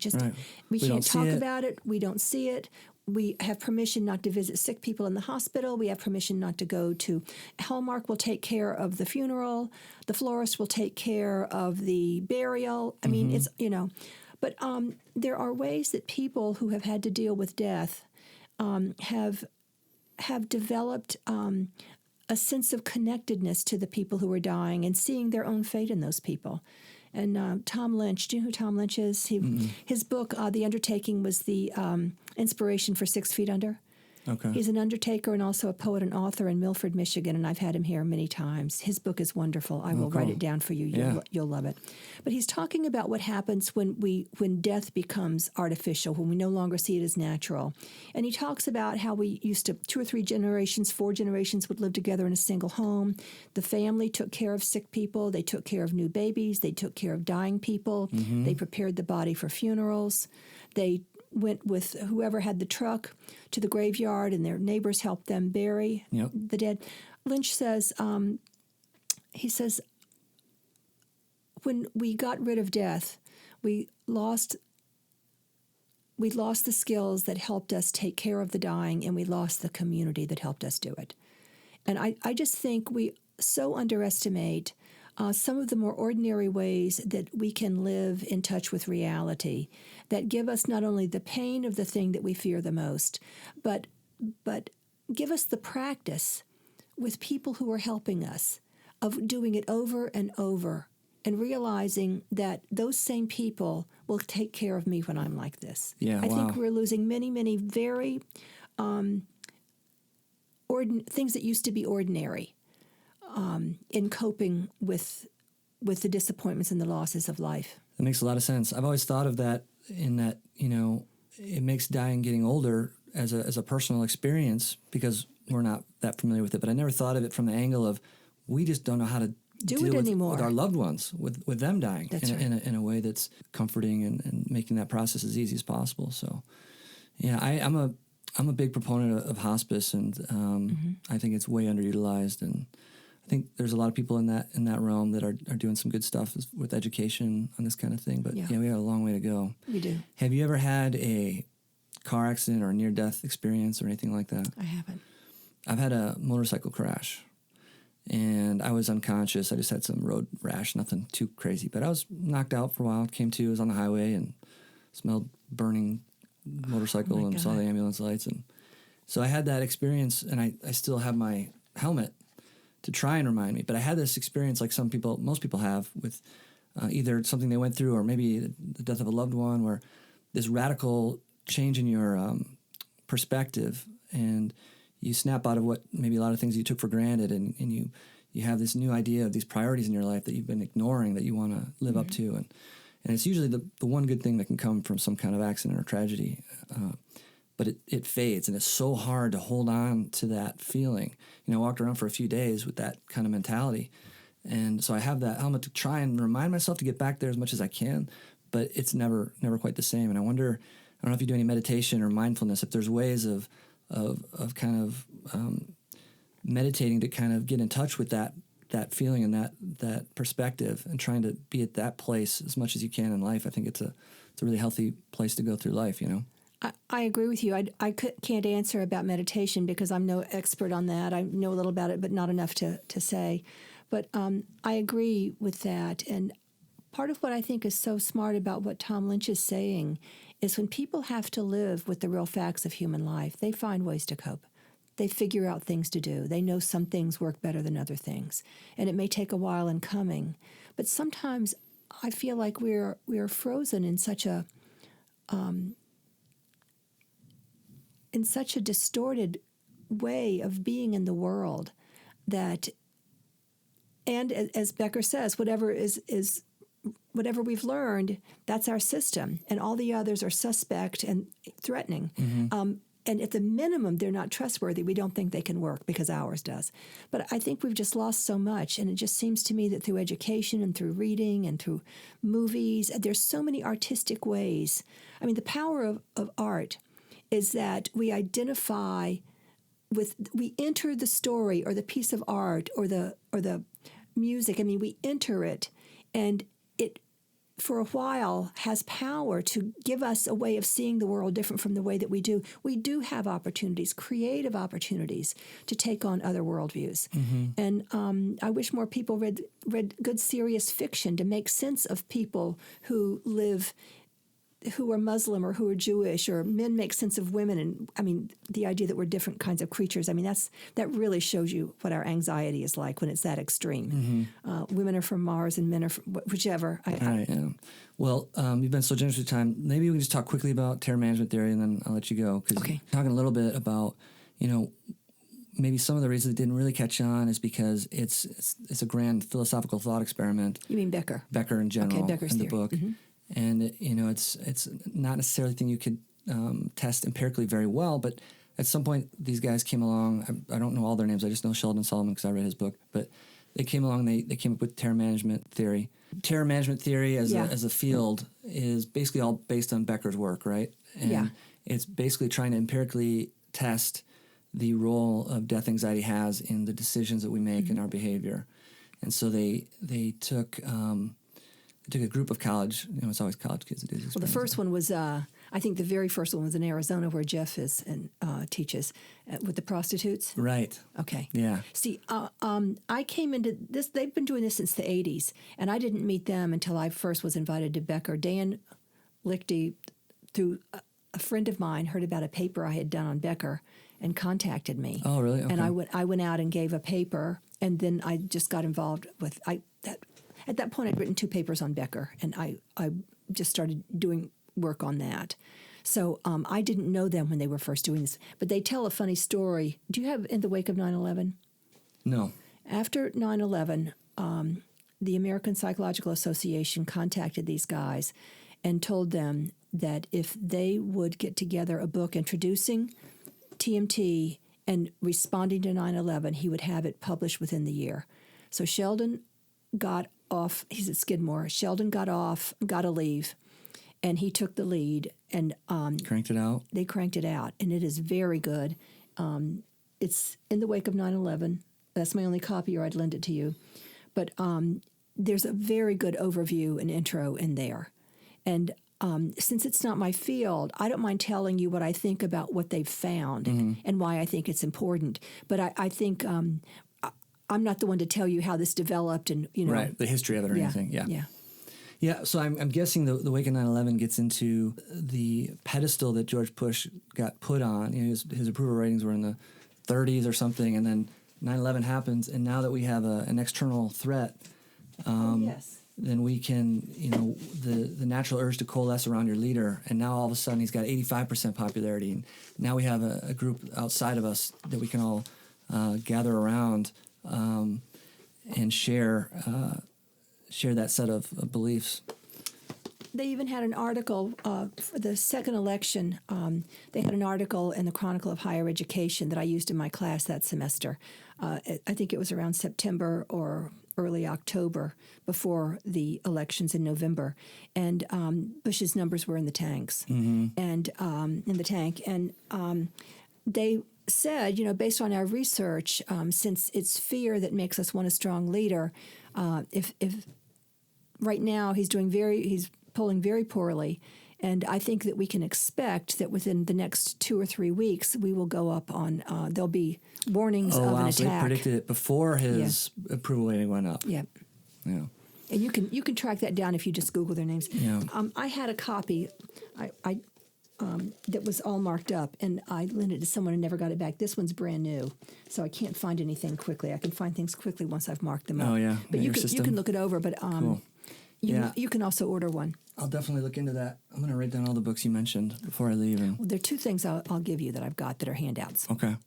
[SPEAKER 9] We can't talk about it. We don't see it. We have permission not to visit sick people in the hospital. We have permission not to go to. Hallmark will take care of the funeral. The florist will take care of the burial. I mean, it's, But there are ways that people who have had to deal with death have developed a sense of connectedness to the people who are dying and seeing their own fate in those people. And Tom Lynch, do you know who Tom Lynch is? His book, The Undertaking, was the inspiration for 6 Feet Under.
[SPEAKER 1] Okay.
[SPEAKER 9] He's an undertaker and also a poet and author in Milford, Michigan, and I've had him here many times. His book is wonderful. I will write it down for you. You'll love it. But he's talking about what happens when death becomes artificial, when we no longer see it as natural. And he talks about how we used to, 2 or 3 generations, 4 generations would live together in a single home. The family took care of sick people. They took care of new babies. They took care of dying people. They prepared the body for funerals. They went with whoever had the truck to the graveyard, and their neighbors helped them bury the dead. Lynch says, he says, when we got rid of death, we lost the skills that helped us take care of the dying, and we lost the community that helped us do it. And I just think we so underestimate some of the more ordinary ways that we can live in touch with reality that give us not only the pain of the thing that we fear the most, but give us the practice with people who are helping us of doing it over and over and realizing that those same people will take care of me when I'm like this. I think we're losing many, many very things that used to be ordinary in coping with the disappointments and the losses of life.
[SPEAKER 1] That makes a lot of sense. I've always thought of that in that, it makes dying getting older as a personal experience because we're not that familiar with it. But I never thought of it from the angle of we just don't know how to deal with our loved ones, with them dying in a way that's comforting and making that process as easy as possible. So, yeah, I'm a big proponent of hospice, and I think it's way underutilized, and I think there's a lot of people in that realm that are doing some good stuff with education on this kind of thing. But we have a long way to go.
[SPEAKER 9] We do.
[SPEAKER 1] Have you ever had a car accident or a near-death experience or anything like that?
[SPEAKER 9] I haven't.
[SPEAKER 1] I've had a motorcycle crash, and I was unconscious. I just had some road rash, nothing too crazy. But I was knocked out for a while. Came to, was on the highway and smelled burning motorcycle and saw the ambulance lights. And so I had that experience, and I still have my helmet try and remind me. But I had this experience like most people have with either something they went through or maybe the death of a loved one, where this radical change in your perspective, and you snap out of what maybe a lot of things you took for granted, and you have this new idea of these priorities in your life that you've been ignoring that you want to live up to. And it's usually the one good thing that can come from some kind of accident or tragedy. But it fades, and it's so hard to hold on to that feeling. I walked around for a few days with that kind of mentality. And so I have that element to try and remind myself to get back there as much as I can, but it's never quite the same. And I wonder, I don't know if you do any meditation or mindfulness, if there's ways of kind of meditating to kind of get in touch with that feeling and that perspective, and trying to be at that place as much as you can in life. I think it's a really healthy place to go through life,
[SPEAKER 9] I agree with you. I can't answer about meditation because I'm no expert on that. I know a little about it, but not enough to say. But I agree with that. And part of what I think is so smart about what Tom Lynch is saying is when people have to live with the real facts of human life, they find ways to cope. They figure out things to do. They know some things work better than other things. And it may take a while in coming. But sometimes I feel like we are frozen in such a distorted way of being in the world that, and as Becker says, whatever we've learned, that's our system, and all the others are suspect and threatening. And at the minimum, they're not trustworthy. We don't think they can work because ours does. But I think we've just lost so much, and it just seems to me that through education and through reading and through movies, there's so many artistic ways. I mean, the power of art is that we identify with, we enter the story or the piece of art or the music. I mean, we enter it, and it, for a while, has power to give us a way of seeing the world different from the way that we do. We do have opportunities, creative opportunities, to take on other worldviews. And I wish more people read good, serious fiction to make sense of people who live, who are Muslim or who are Jewish, or men make sense of women. And I mean, the idea that we're different kinds of creatures, I mean, that really shows you what our anxiety is like when it's that extreme. Women are from Mars and men are from whichever.
[SPEAKER 1] Well, you've been so generous with your time. Maybe we can just talk quickly about terror management theory, and then I'll let you go.
[SPEAKER 9] Okay.
[SPEAKER 1] Talking a little bit about, maybe some of the reasons it didn't really catch on is because it's a grand philosophical thought experiment.
[SPEAKER 9] You mean Becker?
[SPEAKER 1] Becker in general,
[SPEAKER 9] okay, Becker's
[SPEAKER 1] in the
[SPEAKER 9] theory.
[SPEAKER 1] book. And, it's not necessarily a thing you could test empirically very well, but at some point these guys came along. I don't know all their names. I just know Sheldon Solomon because I read his book. But they came along and they came up with terror management theory. Terror management theory as a field is basically all based on Becker's work, right? And it's basically trying to empirically test the role of death anxiety has in the decisions that we make in our behavior. And so they took a group of college, it's always college kids that do this.
[SPEAKER 9] Well, the first one was, I think the very first one was in Arizona where Jeff is and teaches with the prostitutes.
[SPEAKER 1] Right.
[SPEAKER 9] Okay.
[SPEAKER 1] Yeah.
[SPEAKER 9] See, I came into this, they've been doing this since the 80s, and I didn't meet them until I first was invited to Becker. Dan Lichty, through a friend of mine, heard about a paper I had done on Becker and contacted me.
[SPEAKER 1] Oh, really? Okay.
[SPEAKER 9] And I went out and gave a paper, and then I just got involved with, at that point, I'd written 2 papers on Becker, and I just started doing work on that. So I didn't know them when they were first doing this. But they tell a funny story. Do you have In the Wake of 9/11?
[SPEAKER 1] No.
[SPEAKER 9] After 9/11, the American Psychological Association contacted these guys and told them that if they would get together a book introducing TMT and responding to 9/11, he would have it published within the year. So Sheldon got off, he's at Skidmore. Sheldon got a leave, and he took the lead and
[SPEAKER 1] cranked it out.
[SPEAKER 9] They cranked it out, and it is very good. It's In the Wake of 9/11. That's my only copy, or I'd lend it to you. But there's a very good overview and intro in there. And since it's not my field, I don't mind telling you what I think about what they've found and why I think it's important. But I think I'm not the one to tell you how this developed and,
[SPEAKER 1] Right, the history of it or anything. Yeah, so I'm guessing the Wake of 9/11 gets into the pedestal that George Bush got put on. His approval ratings were in the 30s or something, and then 9/11 happens, and now that we have an external threat,
[SPEAKER 9] Yes.
[SPEAKER 1] then we can, the natural urge to coalesce around your leader, and now all of a sudden he's got 85% popularity, and now we have a group outside of us that we can all gather around and share that set of beliefs.
[SPEAKER 9] They even had an article for the second election. They had an article in the Chronicle of Higher Education that I used in my class that semester. I think it was around September or early October before the elections in November. And Bush's numbers were in the tanks. And in the tank. And they said, based on our research, since it's fear that makes us want a strong leader, if right now he's polling very poorly, and I think that we can expect that within the next 2 or 3 weeks we will go up on. There'll be warnings of an attack.
[SPEAKER 1] So they predicted it before his approval rating went up.
[SPEAKER 9] Yeah.
[SPEAKER 1] Yeah.
[SPEAKER 9] And you can track that down if you just Google their names.
[SPEAKER 1] Yeah.
[SPEAKER 9] I had a copy. I that was all marked up, and I lent it to someone and never got it back. This one's brand new, so I can't find anything quickly. I can find things quickly once I've marked them up.
[SPEAKER 1] Oh yeah.
[SPEAKER 9] But you can look it over. But
[SPEAKER 1] Cool.
[SPEAKER 9] you can also order one.
[SPEAKER 1] I'll definitely look into that. I'm going to write down all the books you mentioned before I leave.
[SPEAKER 9] Well, there are 2 things I'll give you that I've got that are handouts.
[SPEAKER 1] Okay.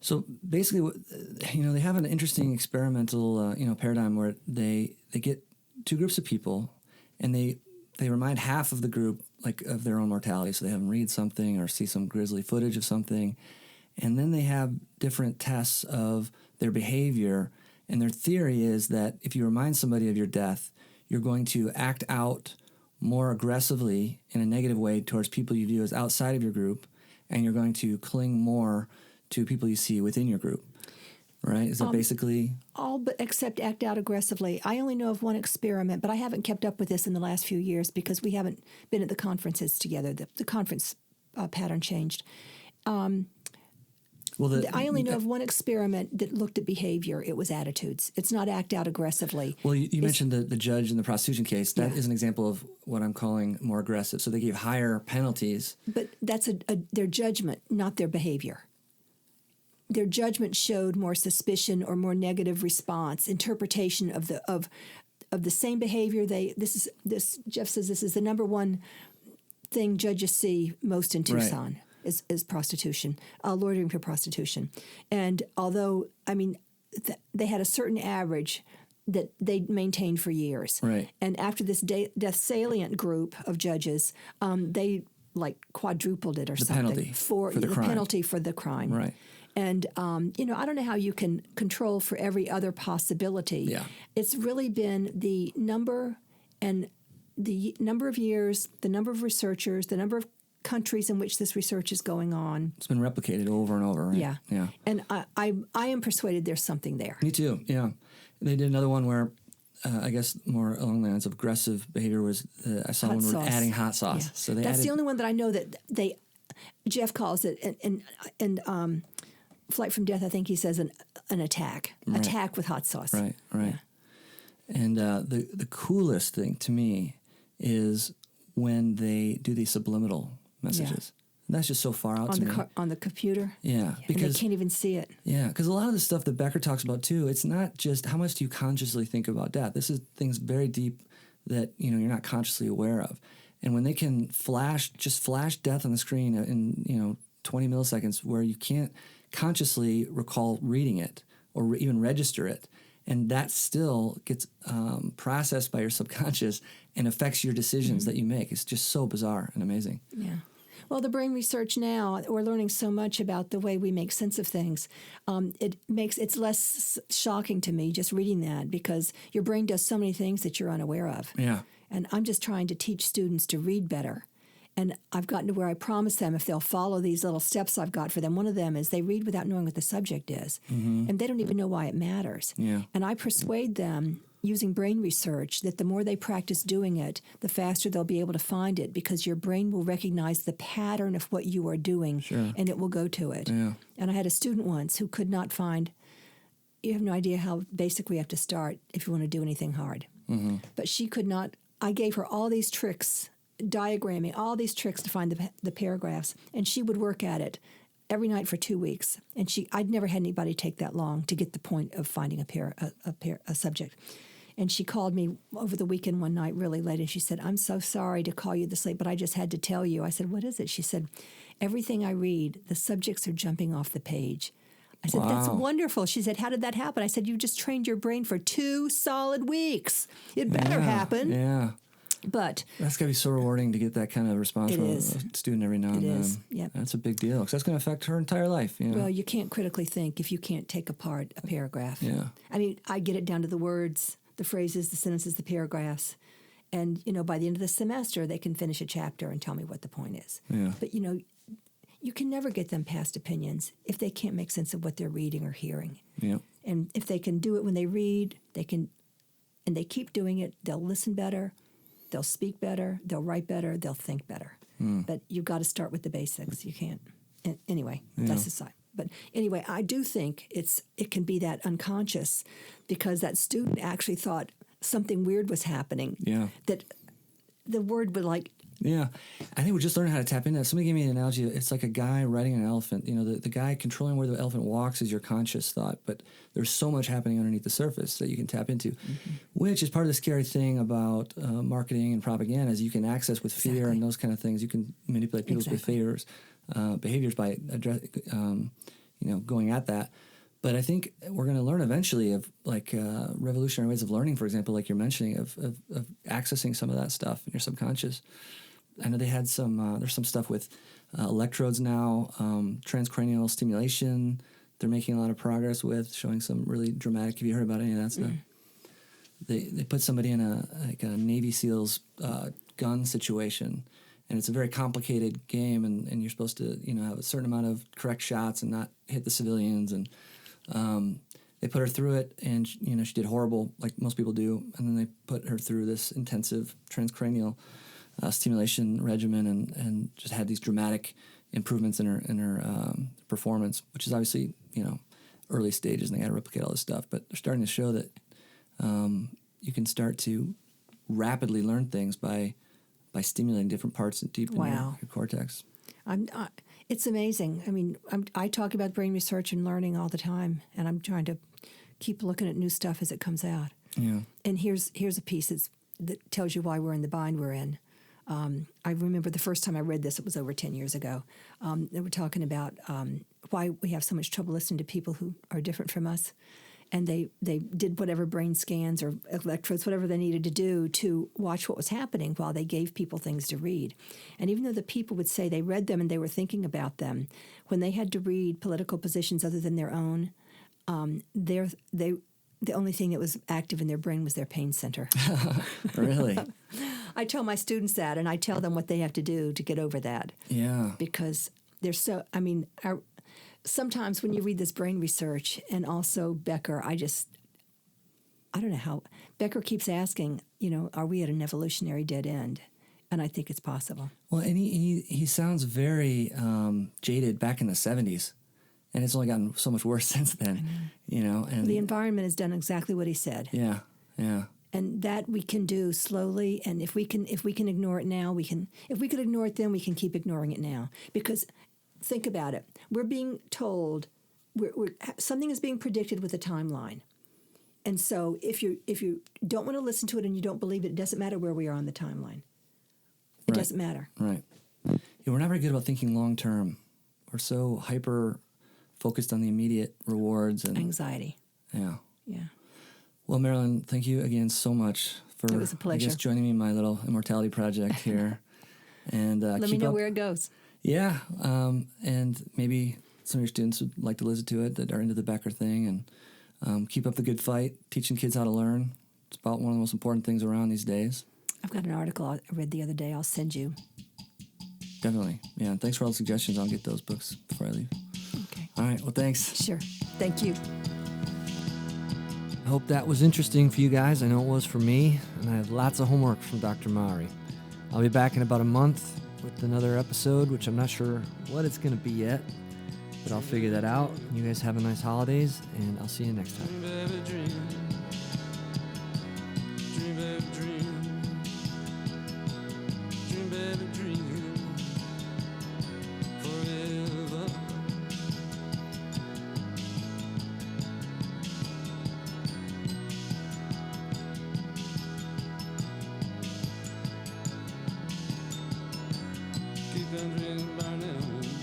[SPEAKER 1] So basically, they have an interesting experimental, paradigm where they get 2 groups of people, and they remind half of the group of their own mortality. So they have them read something or see some grisly footage of something, and then they have different tests of their behavior. And their theory is that if you remind somebody of your death, you're going to act out more aggressively in a negative way towards people you view as outside of your group, and you're going to cling more to people you see within your group, right? Is that basically...
[SPEAKER 9] All but except act out aggressively. I only know of one experiment, but I haven't kept up with this in the last few years because we haven't been at the conferences together. The conference pattern changed. I only know of one experiment that looked at behavior. It was attitudes. It's not act out aggressively.
[SPEAKER 1] Well, you mentioned the judge in the prostitution case. That is an example of what I'm calling more aggressive. So they gave higher penalties.
[SPEAKER 9] But that's their judgment, not their behavior. Their judgment showed more suspicion or more negative response, interpretation of the same behavior. Jeff says this is the number one thing judges see most in Tucson. Right. Is prostitution, loitering for prostitution. And although, they had a certain average that they maintained for years. Right. And after this death salient group of judges, they quadrupled it or something.
[SPEAKER 1] Penalty for the crime.
[SPEAKER 9] Penalty for the crime. Right. And, I don't know how you can control for every other possibility. Yeah. It's really been the number of years, the number of researchers, the number of countries in which this research is going on.
[SPEAKER 1] It's been replicated over and over, right?
[SPEAKER 9] Yeah. Yeah. And I am persuaded there's something there.
[SPEAKER 1] Me too, yeah. They did another one where, I guess more along the lines of aggressive behavior was, I saw one where adding hot sauce.
[SPEAKER 9] Yeah.
[SPEAKER 1] So
[SPEAKER 9] that's the only one that I know that Jeff calls it, and Flight from Death, I think he says an attack. Right. Attack with hot sauce.
[SPEAKER 1] Right, right. Yeah. And the coolest thing to me is when they do these subliminal messages. Yeah. That's just so far out to me.
[SPEAKER 9] On the computer?
[SPEAKER 1] Yeah.
[SPEAKER 9] Because and they can't even see it.
[SPEAKER 1] Yeah, because a lot of the stuff that Becker talks about too, it's not just how much do you consciously think about death. This is things very deep that you're not consciously aware of. And when they can flash death on the screen in 20 milliseconds where you can't consciously recall reading it or even register it, and that still gets processed by your subconscious and affects your decisions that you make. It's just so bizarre and amazing.
[SPEAKER 9] Yeah. Well, the brain research now, we're learning so much about the way we make sense of things. It's less shocking to me just reading that because your brain does so many things that you're unaware of. Yeah. And I'm just trying to teach students to read better. And I've gotten to where I promise them if they'll follow these little steps I've got for them. One of them is they read without knowing what the subject is. Mm-hmm. And they don't even know why it matters. Yeah. And I persuade them using brain research that the more they practice doing it, the faster they'll be able to find it because your brain will recognize the pattern of what you are doing and it will go to it. Yeah. And I had a student once who could not find, you have no idea how basic we have to start if you want to do anything hard. Mm-hmm. But she could not, I gave her all these tricks, diagramming, all these tricks to find the paragraphs, and she would work at it every night for 2 weeks. And I'd never had anybody take that long to get the point of finding a subject. And she called me over the weekend one night really late, and she said, I'm so sorry to call you this late, but I just had to tell you. I said, what is it? She said, everything I read, the subjects are jumping off the page. I said, that's wonderful. She said, how did that happen? I said, you just trained your brain for 2 solid weeks. It better happen.
[SPEAKER 1] Yeah.
[SPEAKER 9] But
[SPEAKER 1] that's got to be so rewarding to get that kind of response from a student every now and then. It is, yeah. That's a big deal, because that's going to affect her entire life. You know?
[SPEAKER 9] Well, you can't critically think if you can't take apart a paragraph.
[SPEAKER 1] Yeah.
[SPEAKER 9] I mean, I get it down to the words, the phrases, the sentences, the paragraphs. And, by the end of the semester, they can finish a chapter and tell me what the point is.
[SPEAKER 1] Yeah.
[SPEAKER 9] But, you can never get them past opinions if they can't make sense of what they're reading or hearing.
[SPEAKER 1] Yeah.
[SPEAKER 9] And if they can do it when they read, and they keep doing it, they'll listen better, they'll speak better, they'll write better, they'll think better. But you've got to start with the basics. You can't. Anyway, that's aside. But anyway, I do think it can be that unconscious, because that student actually thought something weird was happening.
[SPEAKER 1] Yeah.
[SPEAKER 9] That the word would
[SPEAKER 1] Yeah. I think we're just learning how to tap into that. Somebody gave me an analogy. It's like a guy riding an elephant. The guy controlling where the elephant walks is your conscious thought, but there's so much happening underneath the surface that you can tap into, which is part of the scary thing about marketing and propaganda, is you can access with fear and those kind of things. You can manipulate people's behaviors by going at that. But I think we're going to learn eventually of revolutionary ways of learning, for example, like you're mentioning, of accessing some of that stuff in your subconscious. I know they had there's some stuff with electrodes now, transcranial stimulation. They're making a lot of progress with, showing some really dramatic. Have you heard about any of that stuff? They put somebody in a Navy SEALs gun situation, and it's a very complicated game, and you're supposed to have a certain amount of correct shots and not hit the civilians, and they put her through it, and she did horrible, like most people do, and then they put her through this intensive transcranial stimulation regimen, and just had these dramatic improvements in her performance, which is obviously early stages, and they got to replicate all this stuff. But they're starting to show that you can start to rapidly learn things by stimulating different parts deep in your cortex.
[SPEAKER 9] It's amazing. I mean, I talk about brain research and learning all the time, and I'm trying to keep looking at new stuff as it comes out.
[SPEAKER 1] Yeah.
[SPEAKER 9] And here's a piece that tells you why we're in the bind we're in. I remember the first time I read this, it was over 10 years ago. They were talking about why we have so much trouble listening to people who are different from us. And they did whatever brain scans or electrodes, whatever they needed to do to watch what was happening while they gave people things to read. And even though the people would say they read them and they were thinking about them, when they had to read political positions other than their own, the only thing that was active in their brain was their pain center.
[SPEAKER 1] Really?
[SPEAKER 9] I tell my students that, and I tell them what they have to do to get over that.
[SPEAKER 1] Yeah.
[SPEAKER 9] Because they're so, sometimes when you read this brain research, and also Becker, I don't know how, Becker keeps asking, are we at an evolutionary dead end? And I think it's possible.
[SPEAKER 1] Well, and he sounds very jaded back in the 70s, and it's only gotten so much worse since then, And
[SPEAKER 9] the environment has done exactly what he said.
[SPEAKER 1] Yeah, yeah.
[SPEAKER 9] And that we can do slowly, and if we can ignore it now, we can. If we could ignore it then, we can keep ignoring it now. Because think about it. We're being told something is being predicted with a timeline. And so if you don't want to listen to it and you don't believe it doesn't matter where we are on the timeline. It doesn't matter.
[SPEAKER 1] Right. Yeah, we're not very good about thinking long term. We're so hyper focused on the immediate rewards and
[SPEAKER 9] anxiety.
[SPEAKER 1] Yeah.
[SPEAKER 9] Yeah.
[SPEAKER 1] Well, Merlyn, thank you again so much for
[SPEAKER 9] it was a pleasure.
[SPEAKER 1] joining me in my little immortality project here. And
[SPEAKER 9] let me know where it goes.
[SPEAKER 1] Yeah, and maybe some of your students would like to listen to it that are into the Becker thing, and keep up the good fight, teaching kids how to learn. It's about one of the most important things around these days.
[SPEAKER 9] I've got an article I read the other day. I'll send you.
[SPEAKER 1] Definitely. Yeah, and thanks for all the suggestions. I'll get those books before I leave.
[SPEAKER 9] Okay.
[SPEAKER 1] All right, well, thanks.
[SPEAKER 9] Sure. Thank you.
[SPEAKER 1] I hope that was interesting for you guys. I know it was for me, and I have lots of homework from Dr. Mowrey. I'll be back in about a month with another episode, which I'm not sure what it's going to be yet, but I'll figure that out. You guys have a nice holidays, and I'll see you next time. country's burning.